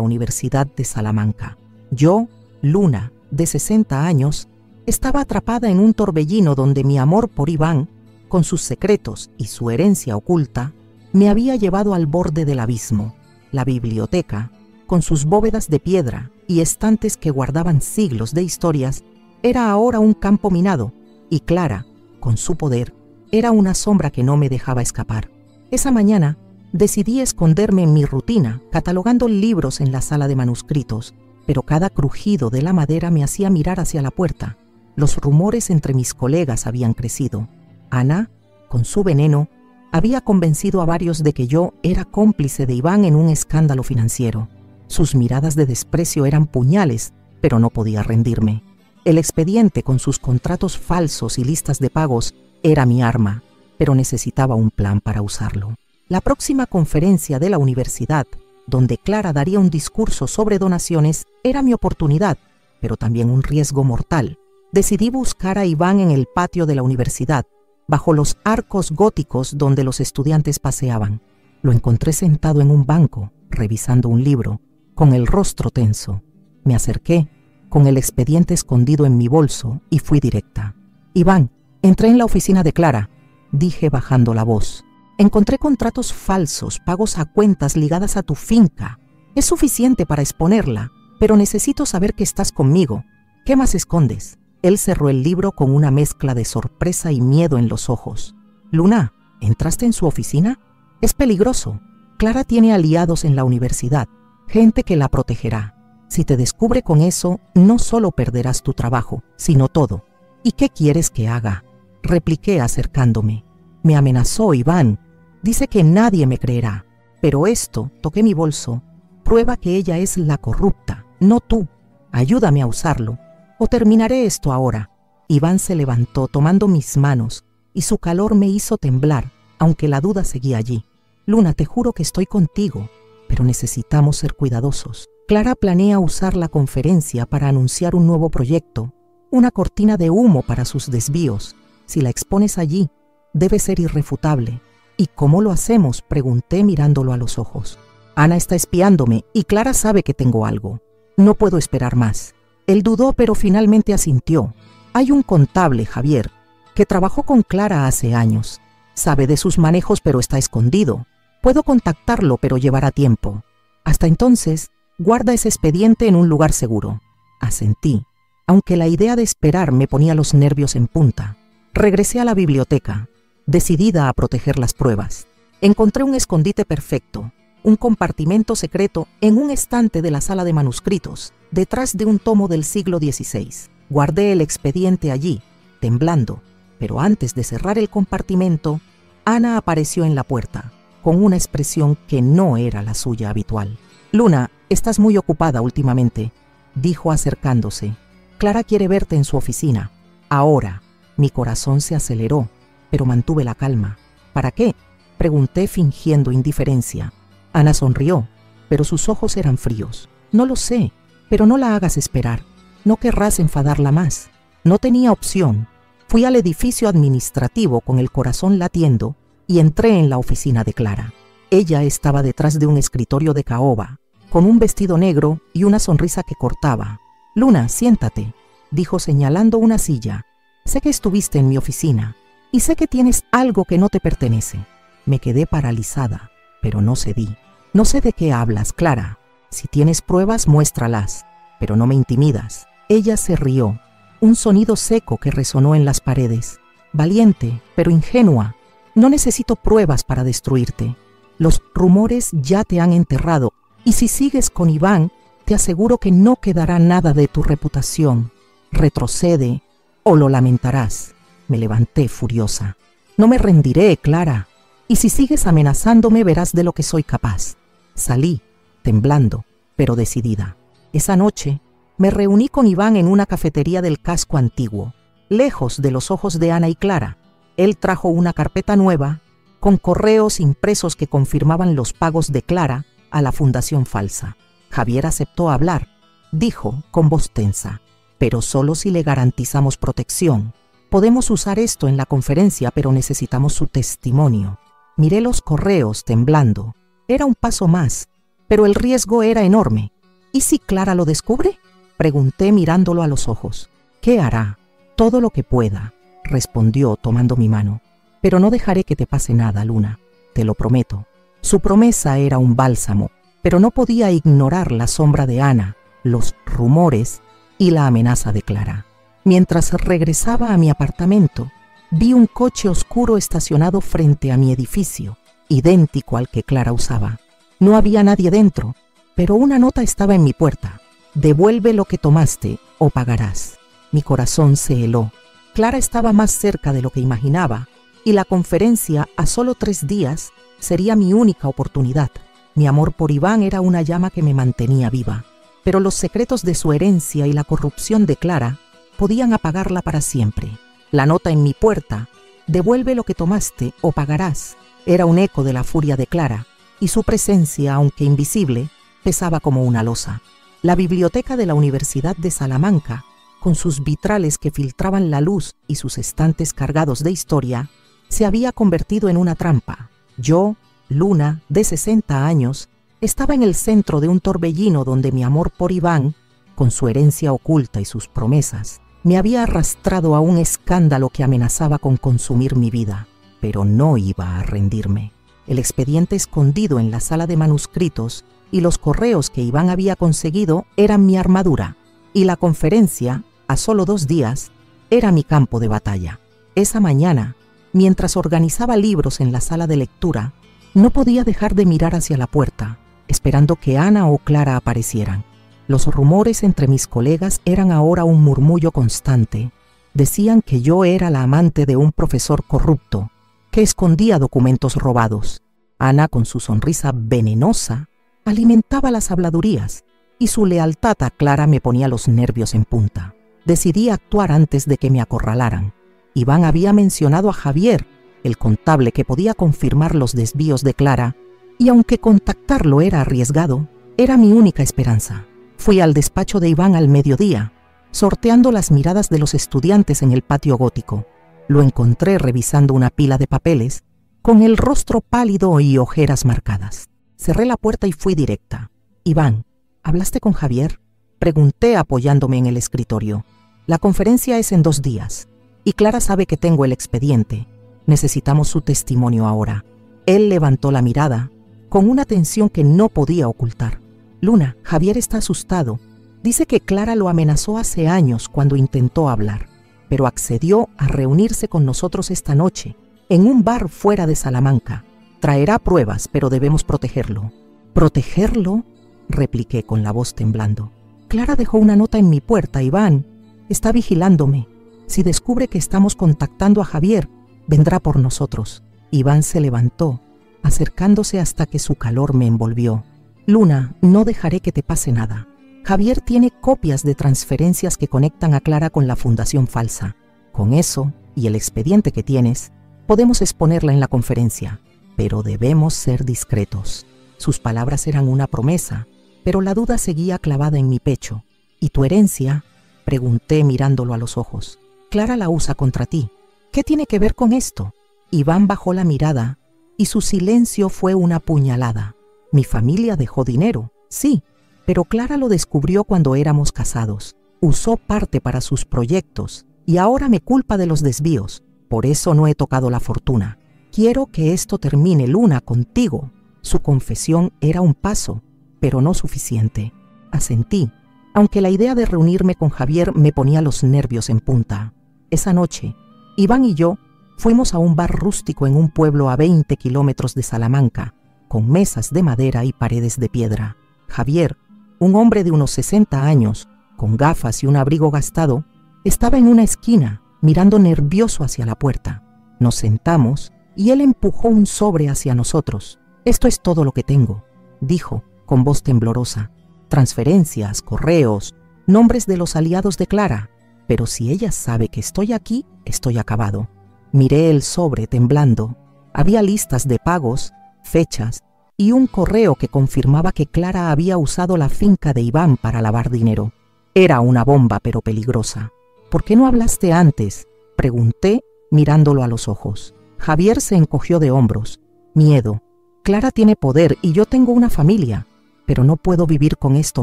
Speaker 1: Universidad de Salamanca. Yo, Luna, de 60 años, estaba atrapada en un torbellino donde mi amor por Iván, con sus secretos y su herencia oculta, me había llevado al borde del abismo. La biblioteca, con sus bóvedas de piedra y estantes que guardaban siglos de historias, era ahora un campo minado, y Clara, con su poder, era una sombra que no me dejaba escapar. Esa mañana decidí esconderme en mi rutina, catalogando libros en la sala de manuscritos, pero cada crujido de la madera me hacía mirar hacia la puerta. Los rumores entre mis colegas habían crecido. Ana, con su veneno, había convencido a varios de que yo era cómplice de Iván en un escándalo financiero. Sus miradas de desprecio eran puñales, pero no podía rendirme. El expediente con sus contratos falsos y listas de pagos era mi arma, pero necesitaba un plan para usarlo. La próxima conferencia de la universidad, donde Clara daría un discurso sobre donaciones, era mi oportunidad, pero también un riesgo mortal. Decidí buscar a Iván en el patio de la universidad, bajo los arcos góticos donde los estudiantes paseaban. Lo encontré sentado en un banco, revisando un libro, con el rostro tenso. Me acerqué, con el expediente escondido en mi bolso, y fui directa. Iván, entré en la oficina de Clara, dije bajando la voz. Encontré contratos falsos, pagos a cuentas ligadas a tu finca. Es suficiente para exponerla, pero necesito saber que estás conmigo. ¿Qué más escondes? Él cerró el libro con una mezcla de sorpresa y miedo en los ojos. Luna, ¿entraste en su oficina? Es peligroso. Clara tiene aliados en la universidad, gente que la protegerá. Si te descubre con eso, no solo perderás tu trabajo, sino todo. ¿Y qué quieres que haga? Repliqué acercándome. Me amenazó Iván. Dice que nadie me creerá. Pero esto, toqué mi bolso, prueba que ella es la corrupta, no tú. Ayúdame a usarlo, o terminaré esto ahora. Iván se levantó tomando mis manos, y su calor me hizo temblar, aunque la duda seguía allí. Luna, te juro que estoy contigo, pero necesitamos ser cuidadosos. Clara planea usar la conferencia para anunciar un nuevo proyecto, una cortina de humo para sus desvíos. Si la expones allí, debe ser irrefutable. ¿Y cómo lo hacemos?, pregunté mirándolo a los ojos. Ana está espiándome y Clara sabe que tengo algo. No puedo esperar más. Él dudó, pero finalmente asintió. Hay un contable, Javier, que trabajó con Clara hace años. Sabe de sus manejos, pero está escondido. Puedo contactarlo, pero llevará tiempo. Hasta entonces, guarda ese expediente en un lugar seguro. Asentí, aunque la idea de esperar me ponía los nervios en punta. Regresé a la biblioteca, decidida a proteger las pruebas. Encontré un escondite perfecto, un compartimento secreto en un estante de la sala de manuscritos, detrás de un tomo del siglo XVI. Guardé el expediente allí, temblando, pero antes de cerrar el compartimento, Ana apareció en la puerta, con una expresión que no era la suya habitual. Luna, estás muy ocupada últimamente, dijo acercándose. Clara quiere verte en su oficina. Ahora. Mi corazón se aceleró, pero mantuve la calma. ¿Para qué?, pregunté fingiendo indiferencia. Ana sonrió, pero sus ojos eran fríos. No lo sé, pero no la hagas esperar. No querrás enfadarla más. No tenía opción. Fui al edificio administrativo con el corazón latiendo y entré en la oficina de Clara. Ella estaba detrás de un escritorio de caoba, con un vestido negro y una sonrisa que cortaba. Luna, siéntate, dijo señalando una silla. Sé que estuviste en mi oficina y sé que tienes algo que no te pertenece. Me quedé paralizada, pero no cedí. No sé de qué hablas, Clara. Si tienes pruebas, muéstralas, pero no me intimidas. Ella se rió, un sonido seco que resonó en las paredes. Valiente, pero ingenua. No necesito pruebas para destruirte. Los rumores ya te han enterrado, y si sigues con Iván, te aseguro que no quedará nada de tu reputación. Retrocede o lo lamentarás. Me levanté furiosa. No me rendiré, Clara. Y si sigues amenazándome, verás de lo que soy capaz. Salí, temblando, pero decidida. Esa noche, me reuní con Iván en una cafetería del casco antiguo, lejos de los ojos de Ana y Clara. Él trajo una carpeta nueva, con correos impresos que confirmaban los pagos de Clara a la fundación falsa. Javier aceptó hablar, dijo con voz tensa. Pero solo si le garantizamos protección. Podemos usar esto en la conferencia, pero necesitamos su testimonio. Miré los correos temblando. Era un paso más, pero el riesgo era enorme. ¿Y si Clara lo descubre?, pregunté mirándolo a los ojos. ¿Qué hará? Todo lo que pueda, respondió tomando mi mano. Pero no dejaré que te pase nada, Luna, te lo prometo. Su promesa era un bálsamo, pero no podía ignorar la sombra de Ana, los rumores y la amenaza de Clara. Mientras regresaba a mi apartamento, vi un coche oscuro estacionado frente a mi edificio, idéntico al que Clara usaba. No había nadie dentro, pero una nota estaba en mi puerta. Devuelve lo que tomaste o pagarás. Mi corazón se heló. Clara estaba más cerca de lo que imaginaba, y la conferencia a solo 3 días sería mi única oportunidad. Mi amor por Iván era una llama que me mantenía viva, pero los secretos de su herencia y la corrupción de Clara podían apagarla para siempre. La nota en mi puerta, devuelve lo que tomaste o pagarás, era un eco de la furia de Clara, y su presencia, aunque invisible, pesaba como una losa. La biblioteca de la Universidad de Salamanca, con sus vitrales que filtraban la luz y sus estantes cargados de historia, se había convertido en una trampa. Yo, Luna, de 60 años, estaba en el centro de un torbellino donde mi amor por Iván, con su herencia oculta y sus promesas, me había arrastrado a un escándalo que amenazaba con consumir mi vida. Pero no iba a rendirme. El expediente escondido en la sala de manuscritos y los correos que Iván había conseguido eran mi armadura, y la conferencia, a solo 2 días, era mi campo de batalla. Esa mañana, mientras organizaba libros en la sala de lectura, no podía dejar de mirar hacia la puerta, esperando que Ana o Clara aparecieran. Los rumores entre mis colegas eran ahora un murmullo constante. Decían que yo era la amante de un profesor corrupto, que escondía documentos robados. Ana, con su sonrisa venenosa, alimentaba las habladurías, y su lealtad a Clara me ponía los nervios en punta. Decidí actuar antes de que me acorralaran. Iván había mencionado a Javier, el contable que podía confirmar los desvíos de Clara, y aunque contactarlo era arriesgado, era mi única esperanza. Fui al despacho de Iván al mediodía, sorteando las miradas de los estudiantes en el patio gótico. Lo encontré revisando una pila de papeles, con el rostro pálido y ojeras marcadas. Cerré la puerta y fui directa. «Iván, ¿hablaste con Javier?», pregunté apoyándome en el escritorio. «La conferencia es en 2 días, y Clara sabe que tengo el expediente. Necesitamos su testimonio ahora». Él levantó la mirada, con una tensión que no podía ocultar. «Luna, Javier está asustado. Dice que Clara lo amenazó hace años cuando intentó hablar, pero accedió a reunirse con nosotros esta noche, en un bar fuera de Salamanca. Traerá pruebas, pero debemos protegerlo». «¿Protegerlo?», repliqué con la voz temblando. «Clara dejó una nota en mi puerta, Iván. Está vigilándome. Si descubre que estamos contactando a Javier, vendrá por nosotros». Iván se levantó, acercándose hasta que su calor me envolvió. «Luna, no dejaré que te pase nada. Javier tiene copias de transferencias que conectan a Clara con la fundación falsa. Con eso, y el expediente que tienes, podemos exponerla en la conferencia, pero debemos ser discretos». Sus palabras eran una promesa, pero la duda seguía clavada en mi pecho. «¿Y tu herencia?», pregunté mirándolo a los ojos. «Clara la usa contra ti. ¿Qué tiene que ver con esto?». Iván bajó la mirada y su silencio fue una puñalada. «Mi familia dejó dinero, sí, pero Clara lo descubrió cuando éramos casados. Usó parte para sus proyectos y ahora me culpa de los desvíos. Por eso no he tocado la fortuna. Quiero que esto termine, Luna, contigo». Su confesión era un paso, pero no suficiente. Asentí, aunque la idea de reunirme con Javier me ponía los nervios en punta. Esa noche, Iván y yo fuimos a un bar rústico en un pueblo a 20 kilómetros de Salamanca, con mesas de madera y paredes de piedra. Javier, un hombre de unos 60 años, con gafas y un abrigo gastado, estaba en una esquina, mirando nervioso hacia la puerta. Nos sentamos y él empujó un sobre hacia nosotros. «Esto es todo lo que tengo», dijo, con voz temblorosa. «Transferencias, correos, nombres de los aliados de Clara. Pero si ella sabe que estoy aquí, estoy acabado». Miré el sobre temblando. Había listas de pagos, fechas y un correo que confirmaba que Clara había usado la finca de Iván para lavar dinero. Era una bomba, pero peligrosa. «¿Por qué no hablaste antes?», pregunté, mirándolo a los ojos. Javier se encogió de hombros. «Miedo. Clara tiene poder y yo tengo una familia, pero no puedo vivir con esto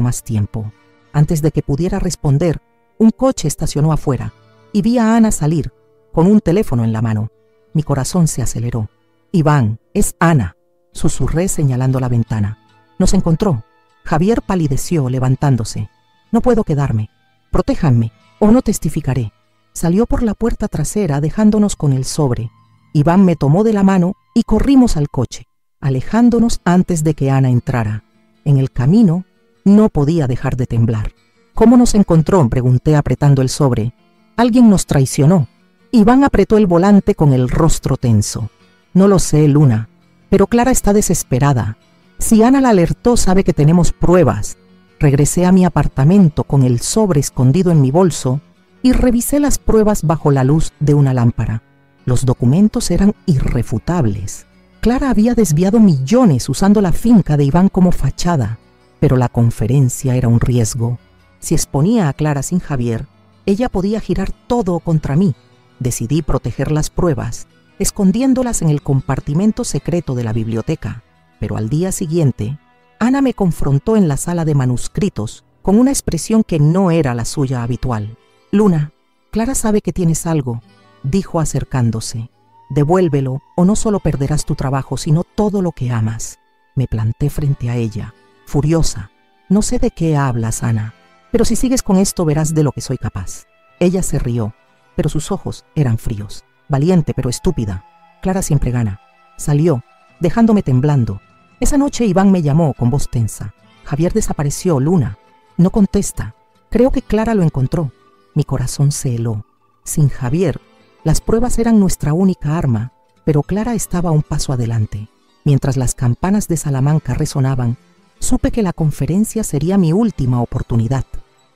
Speaker 1: más tiempo». Antes de que pudiera responder, un coche estacionó afuera y vi a Ana salir, con un teléfono en la mano. Mi corazón se aceleró. «Iván, es Ana», susurré señalando la ventana. «Nos encontró». Javier palideció, levantándose. «No puedo quedarme. Protéjanme, o no testificaré». Salió por la puerta trasera, dejándonos con el sobre. Iván me tomó de la mano y corrimos al coche, alejándonos antes de que Ana entrara. En el camino, no podía dejar de temblar. «¿Cómo nos encontró?», pregunté apretando el sobre. «Alguien nos traicionó». Iván apretó el volante con el rostro tenso. «No lo sé, Luna, pero Clara está desesperada. Si Ana la alertó, sabe que tenemos pruebas». Regresé a mi apartamento con el sobre escondido en mi bolso y revisé las pruebas bajo la luz de una lámpara. Los documentos eran irrefutables. Clara había desviado millones usando la finca de Iván como fachada, pero la conferencia era un riesgo. Si exponía a Clara sin Javier, ella podía girar todo contra mí. Decidí proteger las pruebas, escondiéndolas en el compartimento secreto de la biblioteca. Pero al día siguiente, Ana me confrontó en la sala de manuscritos con una expresión que no era la suya habitual. «Luna, Clara sabe que tienes algo», dijo acercándose. «Devuélvelo o no solo perderás tu trabajo, sino todo lo que amas». Me planté frente a ella, furiosa. No sé de qué hablas, Ana, pero si sigues con esto verás de lo que soy capaz. Ella se rió, pero sus ojos eran fríos. Valiente pero estúpida. Clara siempre gana. Salió, dejándome temblando. Esa noche Iván me llamó con voz tensa. Javier desapareció, Luna. No contesta. Creo que Clara lo encontró. Mi corazón se heló. Sin Javier, las pruebas eran nuestra única arma, pero Clara estaba un paso adelante. Mientras las campanas de Salamanca resonaban, supe que la conferencia sería mi última oportunidad.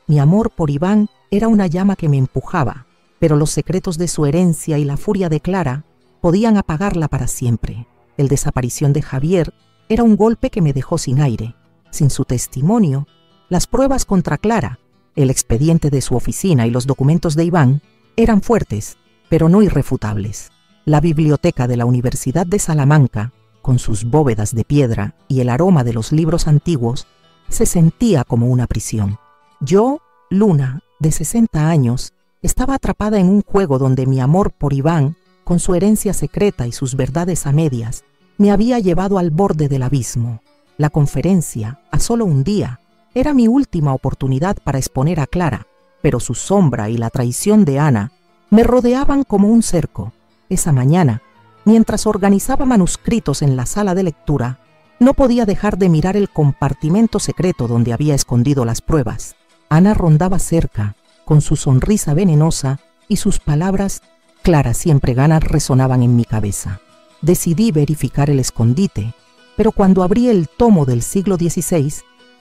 Speaker 1: Mi amor por Iván era una llama que me empujaba, pero los secretos de su herencia y la furia de Clara podían apagarla para siempre. El desaparición de Javier era un golpe que me dejó sin aire. Sin su testimonio, las pruebas contra Clara, el expediente de su oficina y los documentos de Iván eran fuertes, pero no irrefutables. La biblioteca de la Universidad de Salamanca, con sus bóvedas de piedra y el aroma de los libros antiguos, se sentía como una prisión. Yo, Luna, de 60 años, estaba atrapada en un juego donde mi amor por Iván, con su herencia secreta y sus verdades a medias, me había llevado al borde del abismo. La conferencia, a solo un día, era mi última oportunidad para exponer a Clara, pero su sombra y la traición de Ana me rodeaban como un cerco. Esa mañana, mientras organizaba manuscritos en la sala de lectura, no podía dejar de mirar el compartimento secreto donde había escondido las pruebas. Ana rondaba cerca, con su sonrisa venenosa y sus palabras «Clara siempre gana» resonaban en mi cabeza. Decidí verificar el escondite, pero cuando abrí el tomo del siglo XVI,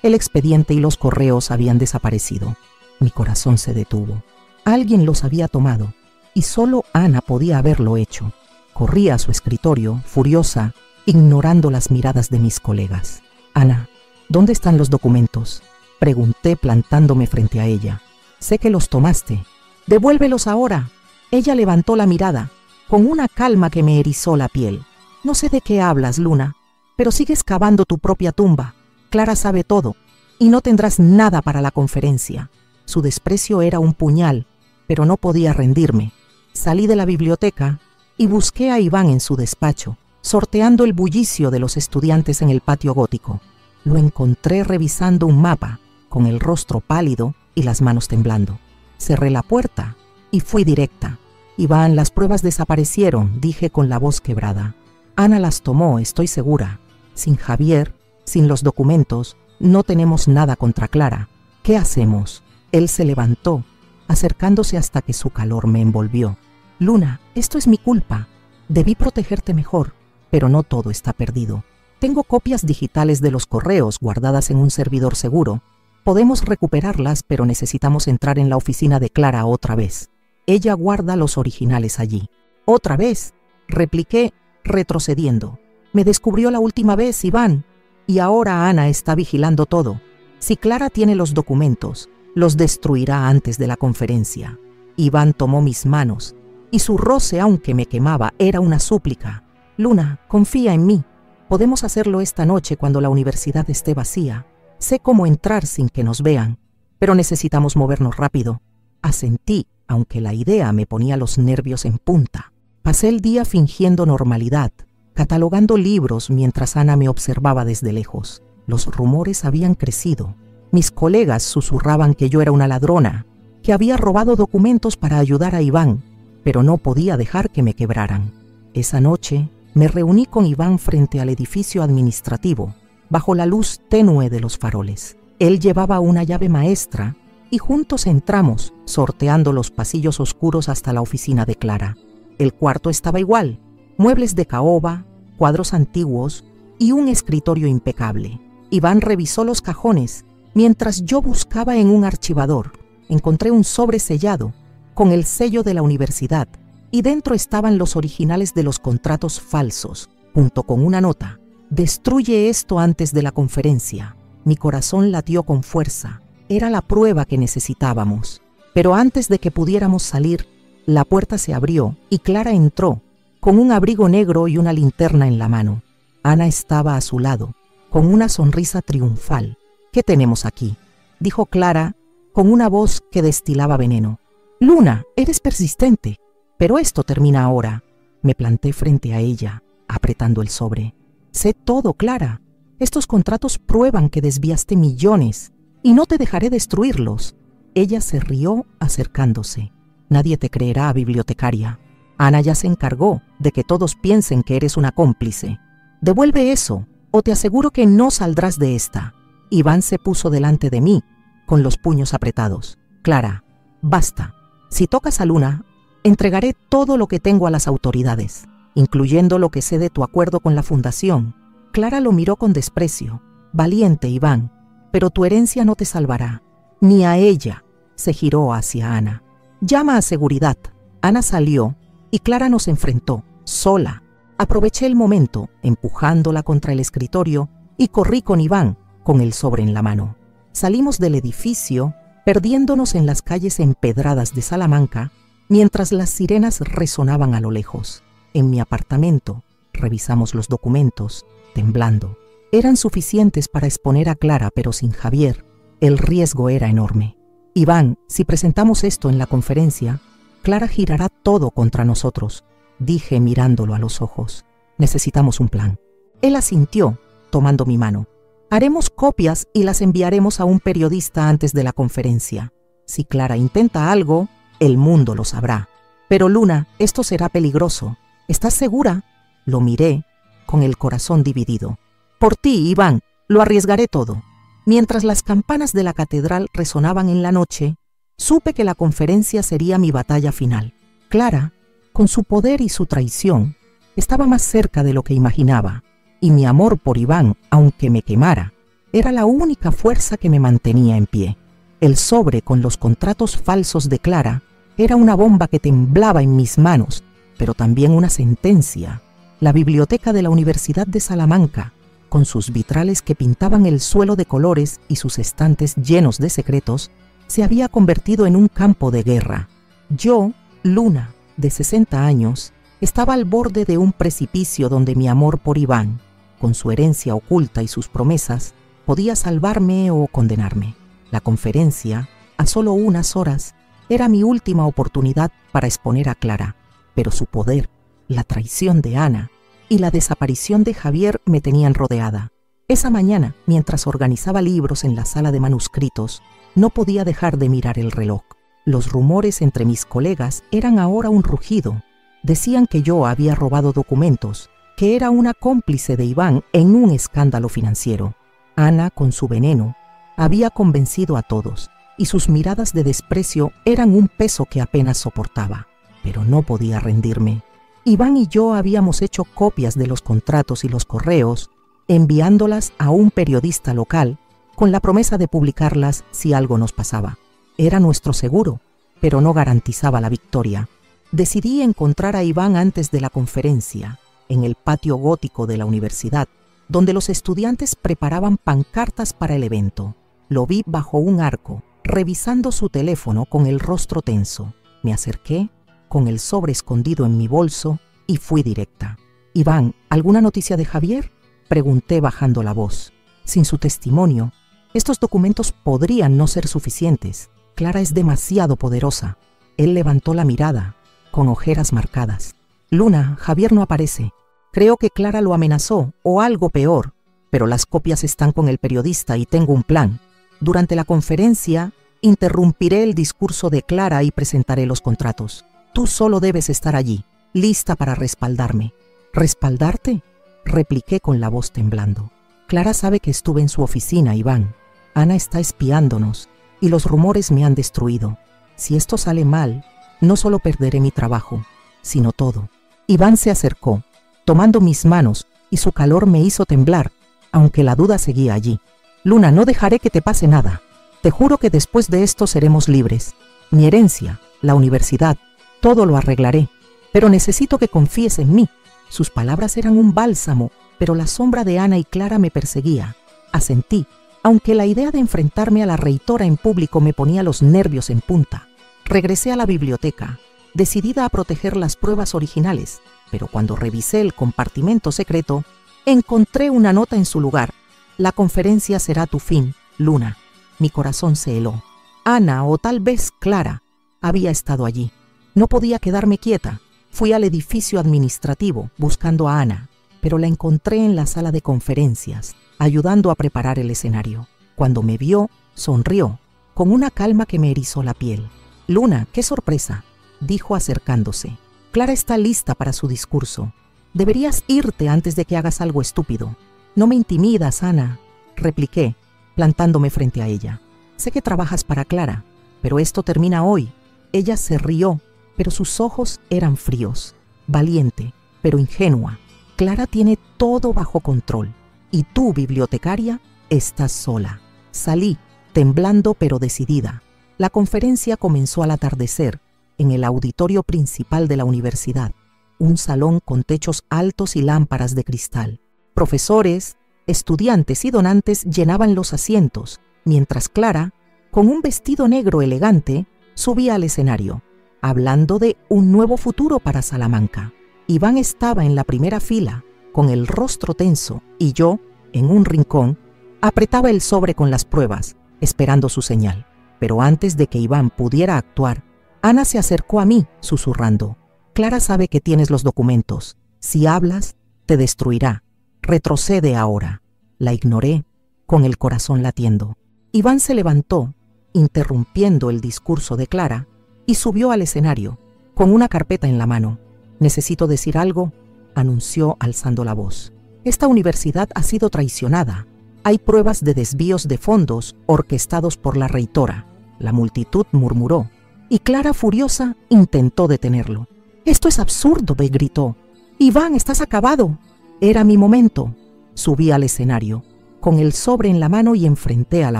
Speaker 1: el expediente y los correos habían desaparecido. Mi corazón se detuvo. Alguien los había tomado, y solo Ana podía haberlo hecho. Corrí a su escritorio, furiosa, ignorando las miradas de mis colegas. «Ana, ¿dónde están los documentos?», pregunté plantándome frente a ella. «Sé que los tomaste. Devuélvelos ahora». Ella levantó la mirada, con una calma que me erizó la piel. «No sé de qué hablas, Luna, pero sigues cavando tu propia tumba. Clara sabe todo, y no tendrás nada para la conferencia». Su desprecio era un puñal, pero no podía rendirme. Salí de la biblioteca y busqué a Iván en su despacho, sorteando el bullicio de los estudiantes en el patio gótico. Lo encontré revisando un mapa, con el rostro pálido y las manos temblando. Cerré la puerta y fui directa. «Iván, las pruebas desaparecieron», dije con la voz quebrada. «Ana las tomó, estoy segura. Sin Javier, sin los documentos, no tenemos nada contra Clara. ¿Qué hacemos?». Él se levantó, acercándose hasta que su calor me envolvió. «Luna, esto es mi culpa. Debí protegerte mejor, pero no todo está perdido. Tengo copias digitales de los correos guardadas en un servidor seguro. Podemos recuperarlas, pero necesitamos entrar en la oficina de Clara otra vez. Ella guarda los originales allí». «¿Otra vez?», repliqué, retrocediendo. «Me descubrió la última vez, Iván, y ahora Ana está vigilando todo. Si Clara tiene los documentos, los destruirá antes de la conferencia». Iván tomó mis manos, y su roce, aunque me quemaba, era una súplica. «Luna, confía en mí. Podemos hacerlo esta noche cuando la universidad esté vacía. Sé cómo entrar sin que nos vean, pero necesitamos movernos rápido». Asentí, aunque la idea me ponía los nervios en punta. Pasé el día fingiendo normalidad, catalogando libros mientras Ana me observaba desde lejos. Los rumores habían crecido. Mis colegas susurraban que yo era una ladrona, que había robado documentos para ayudar a Iván, pero no podía dejar que me quebraran. Esa noche me reuní con Iván frente al edificio administrativo, bajo la luz tenue de los faroles. Él llevaba una llave maestra y juntos entramos, sorteando los pasillos oscuros hasta la oficina de Clara. El cuarto estaba igual, muebles de caoba, cuadros antiguos y un escritorio impecable. Iván revisó los cajones, mientras yo buscaba en un archivador. Encontré un sobre sellado, con el sello de la universidad, y dentro estaban los originales de los contratos falsos, junto con una nota: «Destruye esto antes de la conferencia». Mi corazón latió con fuerza. Era la prueba que necesitábamos. Pero antes de que pudiéramos salir, la puerta se abrió y Clara entró, con un abrigo negro y una linterna en la mano. Ana estaba a su lado, con una sonrisa triunfal. «¿Qué tenemos aquí?», dijo Clara, con una voz que destilaba veneno. «Luna, eres persistente, pero esto termina ahora». Me planté frente a ella, apretando el sobre. «Sé todo, Clara. Estos contratos prueban que desviaste millones y no te dejaré destruirlos. Ella se rió acercándose. Nadie te creerá, bibliotecaria. Ana ya se encargó de que todos piensen que eres una cómplice. Devuelve eso, o te aseguro que no saldrás de esta. Iván se puso delante de mí, con los puños apretados. Clara, basta. Si tocas a Luna, entregaré todo lo que tengo a las autoridades, incluyendo lo que sé de tu acuerdo con la fundación. Clara lo miró con desprecio. Valiente, Iván, pero tu herencia no te salvará. Ni a ella. Se giró hacia Ana. Llama a seguridad. Ana salió y Clara nos enfrentó, sola. Aproveché el momento, empujándola contra el escritorio, y corrí con Iván, con el sobre en la mano. Salimos del edificio, perdiéndonos en las calles empedradas de Salamanca, mientras las sirenas resonaban a lo lejos. En mi apartamento, revisamos los documentos, temblando. Eran suficientes para exponer a Clara, pero sin Javier, el riesgo era enorme. Iván, si presentamos esto en la conferencia, Clara girará todo contra nosotros, dije mirándolo a los ojos. Necesitamos un plan. Él asintió, tomando mi mano. Haremos copias y las enviaremos a un periodista antes de la conferencia. Si Clara intenta algo, el mundo lo sabrá. Pero Luna, esto será peligroso. ¿Estás segura? Lo miré, con el corazón dividido. Por ti, Iván, lo arriesgaré todo. Mientras las campanas de la catedral resonaban en la noche, supe que la conferencia sería mi batalla final. Clara, con su poder y su traición, estaba más cerca de lo que imaginaba, y mi amor por Iván, aunque me quemara, era la única fuerza que me mantenía en pie. El sobre con los contratos falsos de Clara era una bomba que temblaba en mis manos, pero también una sentencia. La biblioteca de la Universidad de Salamanca, con sus vitrales que pintaban el suelo de colores y sus estantes llenos de secretos, se había convertido en un campo de guerra. Yo, Luna, de 60 años, estaba al borde de un precipicio donde mi amor por Iván, con su herencia oculta y sus promesas, podía salvarme o condenarme. La conferencia, a solo unas horas, era mi última oportunidad para exponer a Clara, pero su poder, la traición de Ana y la desaparición de Javier me tenían rodeada. Esa mañana, mientras organizaba libros en la sala de manuscritos, no podía dejar de mirar el reloj. Los rumores entre mis colegas eran ahora un rugido. Decían que yo había robado documentos, que era una cómplice de Iván en un escándalo financiero. Ana, con su veneno, había convencido a todos, y sus miradas de desprecio eran un peso que apenas soportaba. Pero no podía rendirme. Iván y yo habíamos hecho copias de los contratos y los correos, enviándolas a un periodista local con la promesa de publicarlas si algo nos pasaba. Era nuestro seguro, pero no garantizaba la victoria. Decidí encontrar a Iván antes de la conferencia, en el patio gótico de la universidad, donde los estudiantes preparaban pancartas para el evento. Lo vi bajo un arco, revisando su teléfono con el rostro tenso. Me acerqué, con el sobre escondido en mi bolso, y fui directa. «Iván, ¿alguna noticia de Javier?», pregunté bajando la voz. Sin su testimonio, estos documentos podrían no ser suficientes. Clara es demasiado poderosa. Él levantó la mirada, con ojeras marcadas. «Luna, Javier no aparece. Creo que Clara lo amenazó, o algo peor, pero las copias están con el periodista y tengo un plan. Durante la conferencia, interrumpiré el discurso de Clara y presentaré los contratos. Tú solo debes estar allí, lista para respaldarme». «¿Respaldarte?», repliqué con la voz temblando. «Clara sabe que estuve en su oficina, Iván. Ana está espiándonos y los rumores me han destruido. Si esto sale mal, no solo perderé mi trabajo, sino todo». Iván se acercó, tomando mis manos, y su calor me hizo temblar, aunque la duda seguía allí. «Luna, no dejaré que te pase nada. Te juro que después de esto seremos libres. Mi herencia, la universidad, todo lo arreglaré. Pero necesito que confíes en mí». Sus palabras eran un bálsamo, pero la sombra de Ana y Clara me perseguía. Asentí, aunque la idea de enfrentarme a la reitora en público me ponía los nervios en punta. Regresé a la biblioteca, decidida a proteger las pruebas originales, pero cuando revisé el compartimento secreto, encontré una nota en su lugar. «La conferencia será tu fin, Luna». Mi corazón se heló. Ana, o tal vez Clara, había estado allí. No podía quedarme quieta. Fui al edificio administrativo buscando a Ana, pero la encontré en la sala de conferencias, ayudando a preparar el escenario. Cuando me vio, sonrió, con una calma que me erizó la piel. «Luna, qué sorpresa», dijo acercándose. «Clara está lista para su discurso. Deberías irte antes de que hagas algo estúpido». «No me intimidas, Ana», repliqué, plantándome frente a ella. «Sé que trabajas para Clara, pero esto termina hoy». Ella se rió, pero sus ojos eran fríos. Valiente, pero ingenua. «Clara tiene todo bajo control, y tú, bibliotecaria, estás sola». Salí, temblando pero decidida. La conferencia comenzó al atardecer, en el auditorio principal de la universidad, un salón con techos altos y lámparas de cristal. Profesores, estudiantes y donantes llenaban los asientos, mientras Clara, con un vestido negro elegante, subía al escenario, hablando de un nuevo futuro para Salamanca. Iván estaba en la primera fila, con el rostro tenso, y yo, en un rincón, apretaba el sobre con las pruebas, esperando su señal. Pero antes de que Iván pudiera actuar, Ana se acercó a mí, susurrando. «Clara sabe que tienes los documentos. Si hablas, te destruirá. Retrocede ahora». La ignoré, con el corazón latiendo. Iván se levantó, interrumpiendo el discurso de Clara, y subió al escenario, con una carpeta en la mano. «Necesito decir algo», anunció alzando la voz. «Esta universidad ha sido traicionada. Hay pruebas de desvíos de fondos orquestados por la reitora». La multitud murmuró, y Clara, furiosa, intentó detenerlo. «Esto es absurdo», me gritó. «Iván, estás acabado». Era mi momento. Subí al escenario, con el sobre en la mano y enfrenté a la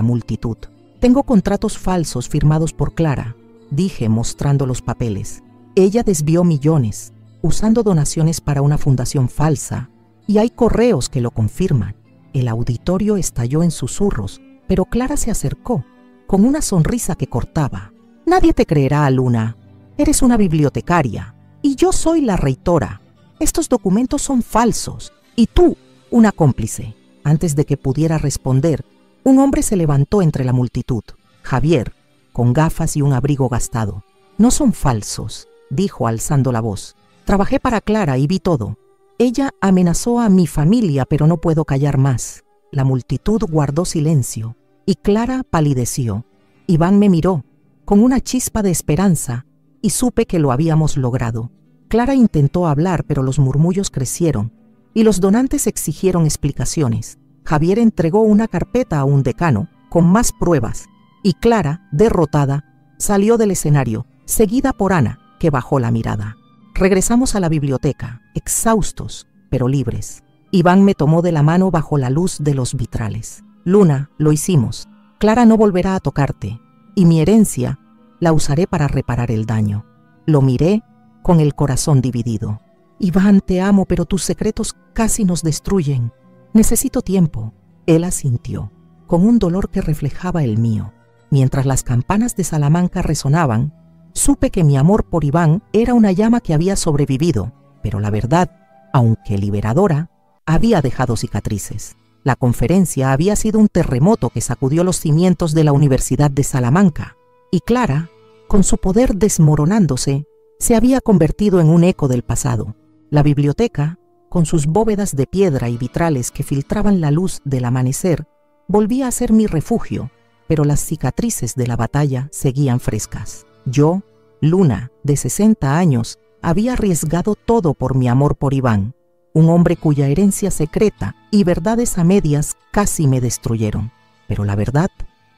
Speaker 1: multitud. «Tengo contratos falsos firmados por Clara», dije mostrando los papeles. «Ella desvió millones, usando donaciones para una fundación falsa, y hay correos que lo confirman». El auditorio estalló en susurros, pero Clara se acercó, con una sonrisa que cortaba. «Nadie te creerá, Luna. Eres una bibliotecaria, y yo soy la reitora. Estos documentos son falsos, y tú, una cómplice». Antes de que pudiera responder, un hombre se levantó entre la multitud. Javier, con gafas y un abrigo gastado. «No son falsos», dijo alzando la voz. «Trabajé para Clara y vi todo. Ella amenazó a mi familia, pero no puedo callar más». La multitud guardó silencio, y Clara palideció. Iván me miró, con una chispa de esperanza, y supe que lo habíamos logrado. Clara intentó hablar, pero los murmullos crecieron, y los donantes exigieron explicaciones. Javier entregó una carpeta a un decano, con más pruebas, y Clara, derrotada, salió del escenario, seguida por Ana, que bajó la mirada. Regresamos a la biblioteca, exhaustos, pero libres. Iván me tomó de la mano bajo la luz de los vitrales. «Luna, lo hicimos. Clara no volverá a tocarte, y mi herencia la usaré para reparar el daño». Lo miré con el corazón dividido. «Iván, te amo, pero tus secretos casi nos destruyen. Necesito tiempo». Él asintió, con un dolor que reflejaba el mío. Mientras las campanas de Salamanca resonaban, supe que mi amor por Iván era una llama que había sobrevivido, pero la verdad, aunque liberadora, había dejado cicatrices. La conferencia había sido un terremoto que sacudió los cimientos de la Universidad de Salamanca, y Clara, con su poder desmoronándose, se había convertido en un eco del pasado. La biblioteca, con sus bóvedas de piedra y vitrales que filtraban la luz del amanecer, volvía a ser mi refugio, pero las cicatrices de la batalla seguían frescas. Yo, Luna, de 60 años, había arriesgado todo por mi amor por Iván, un hombre cuya herencia secreta y verdades a medias casi me destruyeron. Pero la verdad,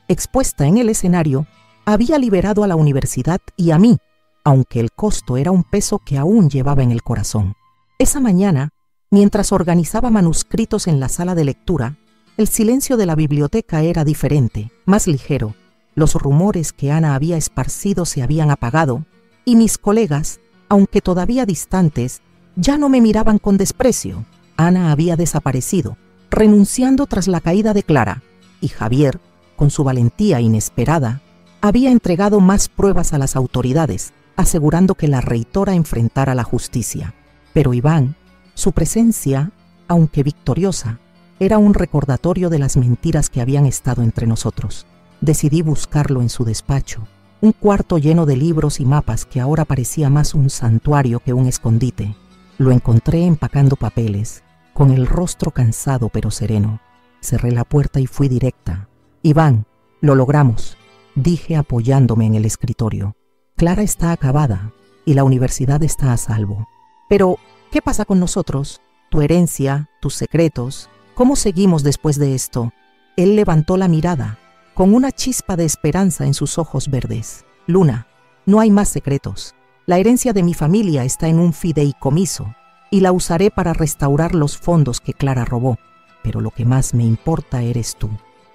Speaker 1: expuesta en el escenario, había liberado a la universidad y a mí, aunque el costo era un peso que aún llevaba en el corazón. Esa mañana, mientras organizaba manuscritos en la sala de lectura, el silencio de la biblioteca era diferente, más ligero. Los rumores que Ana había esparcido se habían apagado, y mis colegas, aunque todavía distantes, ya no me miraban con desprecio. Ana había desaparecido, renunciando tras la caída de Clara, y Javier, con su valentía inesperada, había entregado más pruebas a las autoridades, asegurando que la reitora enfrentara la justicia. Pero Iván, su presencia, aunque victoriosa, era un recordatorio de las mentiras que habían estado entre nosotros. Decidí buscarlo en su despacho, un cuarto lleno de libros y mapas que ahora parecía más un santuario que un escondite. Lo encontré empacando papeles, Con el rostro cansado pero sereno, cerré la puerta y fui directa. Iván, lo logramos, dije apoyándome en el escritorio. Clara está acabada y la universidad está a salvo. Pero, ¿qué pasa con nosotros? Tu herencia, tus secretos. ¿Cómo seguimos después de esto? Él levantó la mirada, con una chispa de esperanza en sus ojos verdes. Luna, no hay más secretos. La herencia de mi familia está en un fideicomiso y la usaré para restaurar los fondos que Clara robó. Pero lo que más me importa eres tú.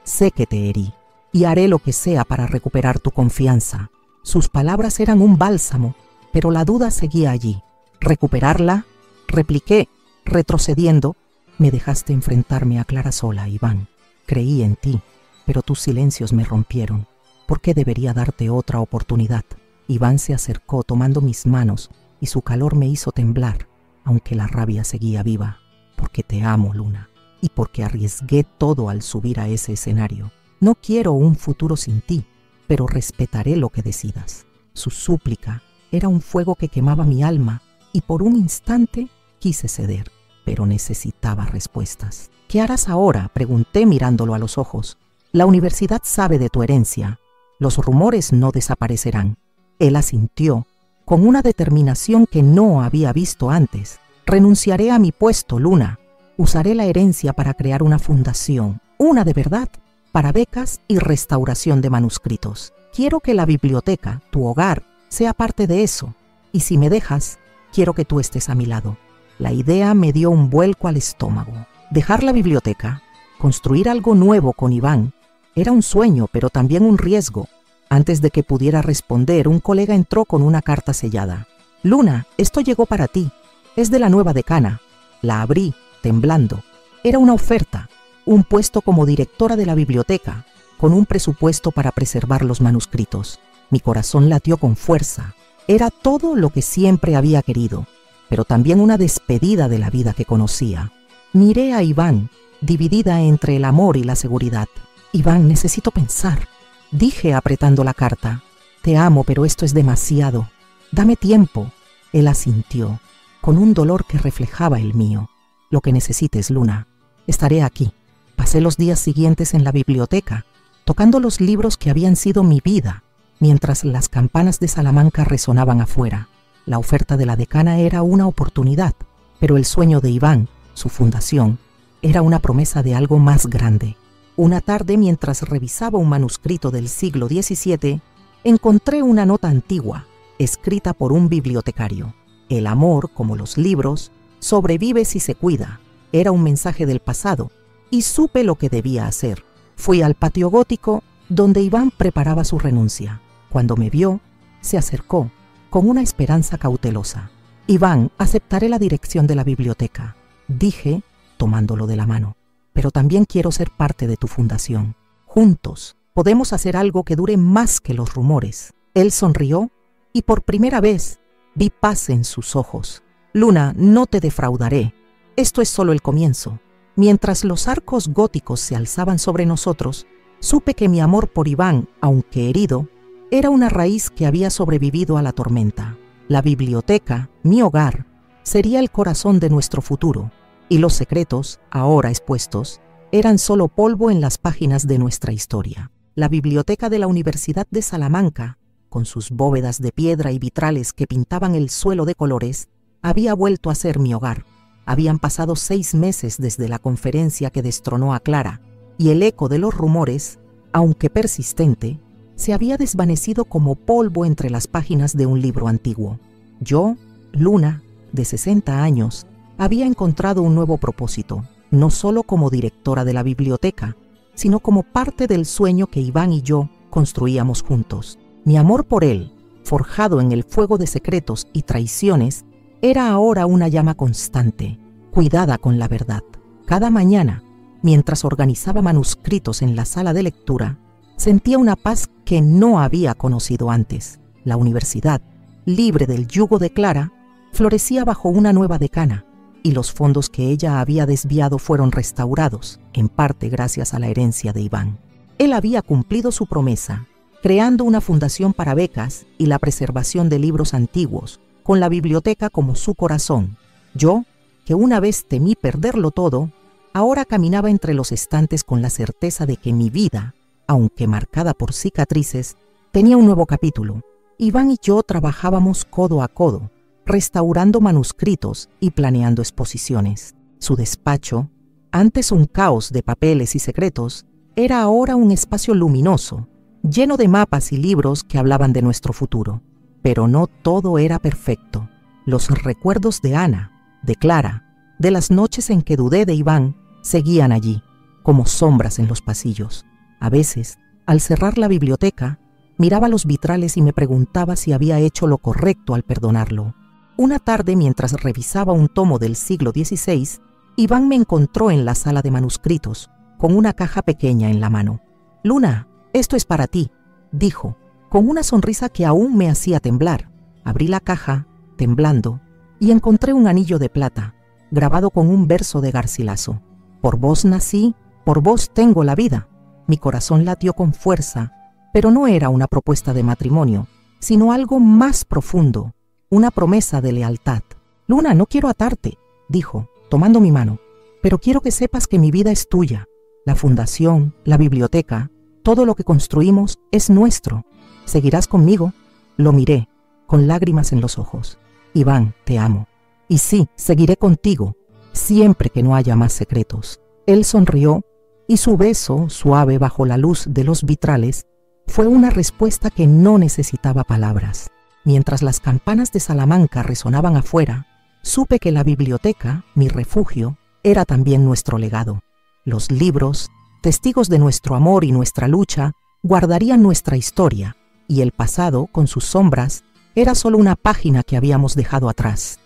Speaker 1: Sé que te herí y haré lo que sea para recuperar tu confianza. Sus palabras eran un bálsamo, pero la duda seguía allí. ¿Recuperarla? Repliqué, retrocediendo. Me dejaste enfrentarme a Clara sola, Iván. Creí en ti, pero tus silencios me rompieron. ¿Por qué debería darte otra oportunidad? Iván se acercó tomando mis manos y su calor me hizo temblar, aunque la rabia seguía viva. Porque te amo, Luna, y porque arriesgué todo al subir a ese escenario. No quiero un futuro sin ti, pero respetaré lo que decidas. Su súplica era un fuego que quemaba mi alma y por un instante quise ceder, pero necesitaba respuestas. ¿Qué harás ahora?, pregunté mirándolo a los ojos. La universidad sabe de tu herencia. Los rumores no desaparecerán. Él asintió, con una determinación que no había visto antes. Renunciaré a mi puesto, Luna. Usaré la herencia para crear una fundación, una de verdad, para becas y restauración de manuscritos. Quiero que la biblioteca, tu hogar, sea parte de eso. Y si me dejas, quiero que tú estés a mi lado. La idea me dio un vuelco al estómago. Dejar la biblioteca, construir algo nuevo con Iván, era un sueño, pero también un riesgo. Antes de que pudiera responder, un colega entró con una carta sellada. Luna, esto llegó para ti. Es de la nueva decana. La abrí, temblando. Era una oferta. Un puesto como directora de la biblioteca, con un presupuesto para preservar los manuscritos. Mi corazón latió con fuerza. Era todo lo que siempre había querido, pero también una despedida de la vida que conocía. Miré a Iván, dividida entre el amor y la seguridad. Iván, necesito pensar, dije apretando la carta. Te amo, pero esto es demasiado. Dame tiempo. Él asintió, con un dolor que reflejaba el mío. Lo que necesites, Luna. Estaré aquí. Pasé los días siguientes en la biblioteca, tocando los libros que habían sido mi vida, mientras las campanas de Salamanca resonaban afuera. La oferta de la decana era una oportunidad, pero el sueño de Iván, su fundación, era una promesa de algo más grande. Una tarde, mientras revisaba un manuscrito del siglo XVII, encontré una nota antigua, escrita por un bibliotecario. El amor, como los libros, sobrevive si se cuida. Era un mensaje del pasado, y supe lo que debía hacer. Fui al patio gótico, donde Iván preparaba su renuncia. Cuando me vio, se acercó, con una esperanza cautelosa. Iván, aceptaré la dirección de la biblioteca, dije, tomándolo de la mano. Pero también quiero ser parte de tu fundación. Juntos, podemos hacer algo que dure más que los rumores. Él sonrió, y por primera vez, vi paz en sus ojos. Luna, no te defraudaré. Esto es solo el comienzo. Mientras los arcos góticos se alzaban sobre nosotros, supe que mi amor por Iván, aunque herido, era una raíz que había sobrevivido a la tormenta. La biblioteca, mi hogar, sería el corazón de nuestro futuro, y los secretos, ahora expuestos, eran solo polvo en las páginas de nuestra historia. La biblioteca de la Universidad de Salamanca, con sus bóvedas de piedra y vitrales que pintaban el suelo de colores, había vuelto a ser mi hogar. Habían pasado 6 meses desde la conferencia que destronó a Clara, y el eco de los rumores, aunque persistente, se había desvanecido como polvo entre las páginas de un libro antiguo. Yo, Luna, de 60 años, había encontrado un nuevo propósito, no solo como directora de la biblioteca, sino como parte del sueño que Iván y yo construíamos juntos. Mi amor por él, forjado en el fuego de secretos y traiciones, era ahora una llama constante, cuidada con la verdad. Cada mañana, mientras organizaba manuscritos en la sala de lectura, sentía una paz que no había conocido antes. La universidad, libre del yugo de Clara, florecía bajo una nueva decana, y los fondos que ella había desviado fueron restaurados, en parte gracias a la herencia de Iván. Él había cumplido su promesa, creando una fundación para becas y la preservación de libros antiguos, con la biblioteca como su corazón. Yo que una vez temí perderlo todo, ahora caminaba entre los estantes con la certeza de que mi vida, aunque marcada por cicatrices, tenía un nuevo capítulo. Iván y yo trabajábamos codo a codo, restaurando manuscritos y planeando exposiciones. Su despacho, antes un caos de papeles y secretos, era ahora un espacio luminoso, lleno de mapas y libros que hablaban de nuestro futuro. Pero no todo era perfecto. Los recuerdos de Ana, de Clara, de las noches en que dudé de Iván, seguían allí, como sombras en los pasillos. A veces, al cerrar la biblioteca, miraba los vitrales y me preguntaba si había hecho lo correcto al perdonarlo. Una tarde, mientras revisaba un tomo del siglo XVI, Iván me encontró en la sala de manuscritos, con una caja pequeña en la mano. «Luna, esto es para ti», dijo, con una sonrisa que aún me hacía temblar. Abrí la caja, temblando, y encontré un anillo de plata, grabado con un verso de Garcilaso. «Por vos nací, por vos tengo la vida». Mi corazón latió con fuerza, pero no era una propuesta de matrimonio, sino algo más profundo, una promesa de lealtad. «Luna, no quiero atarte», dijo, tomando mi mano, «pero quiero que sepas que mi vida es tuya. La fundación, la biblioteca, todo lo que construimos es nuestro. ¿Seguirás conmigo?» Lo miré, con lágrimas en los ojos. «Iván, te amo. Y sí, seguiré contigo, siempre que no haya más secretos». Él sonrió, y su beso, suave bajo la luz de los vitrales, fue una respuesta que no necesitaba palabras. Mientras las campanas de Salamanca resonaban afuera, supe que la biblioteca, mi refugio, era también nuestro legado. Los libros, testigos de nuestro amor y nuestra lucha, guardarían nuestra historia, y el pasado, con sus sombras, era solo una página que habíamos dejado atrás.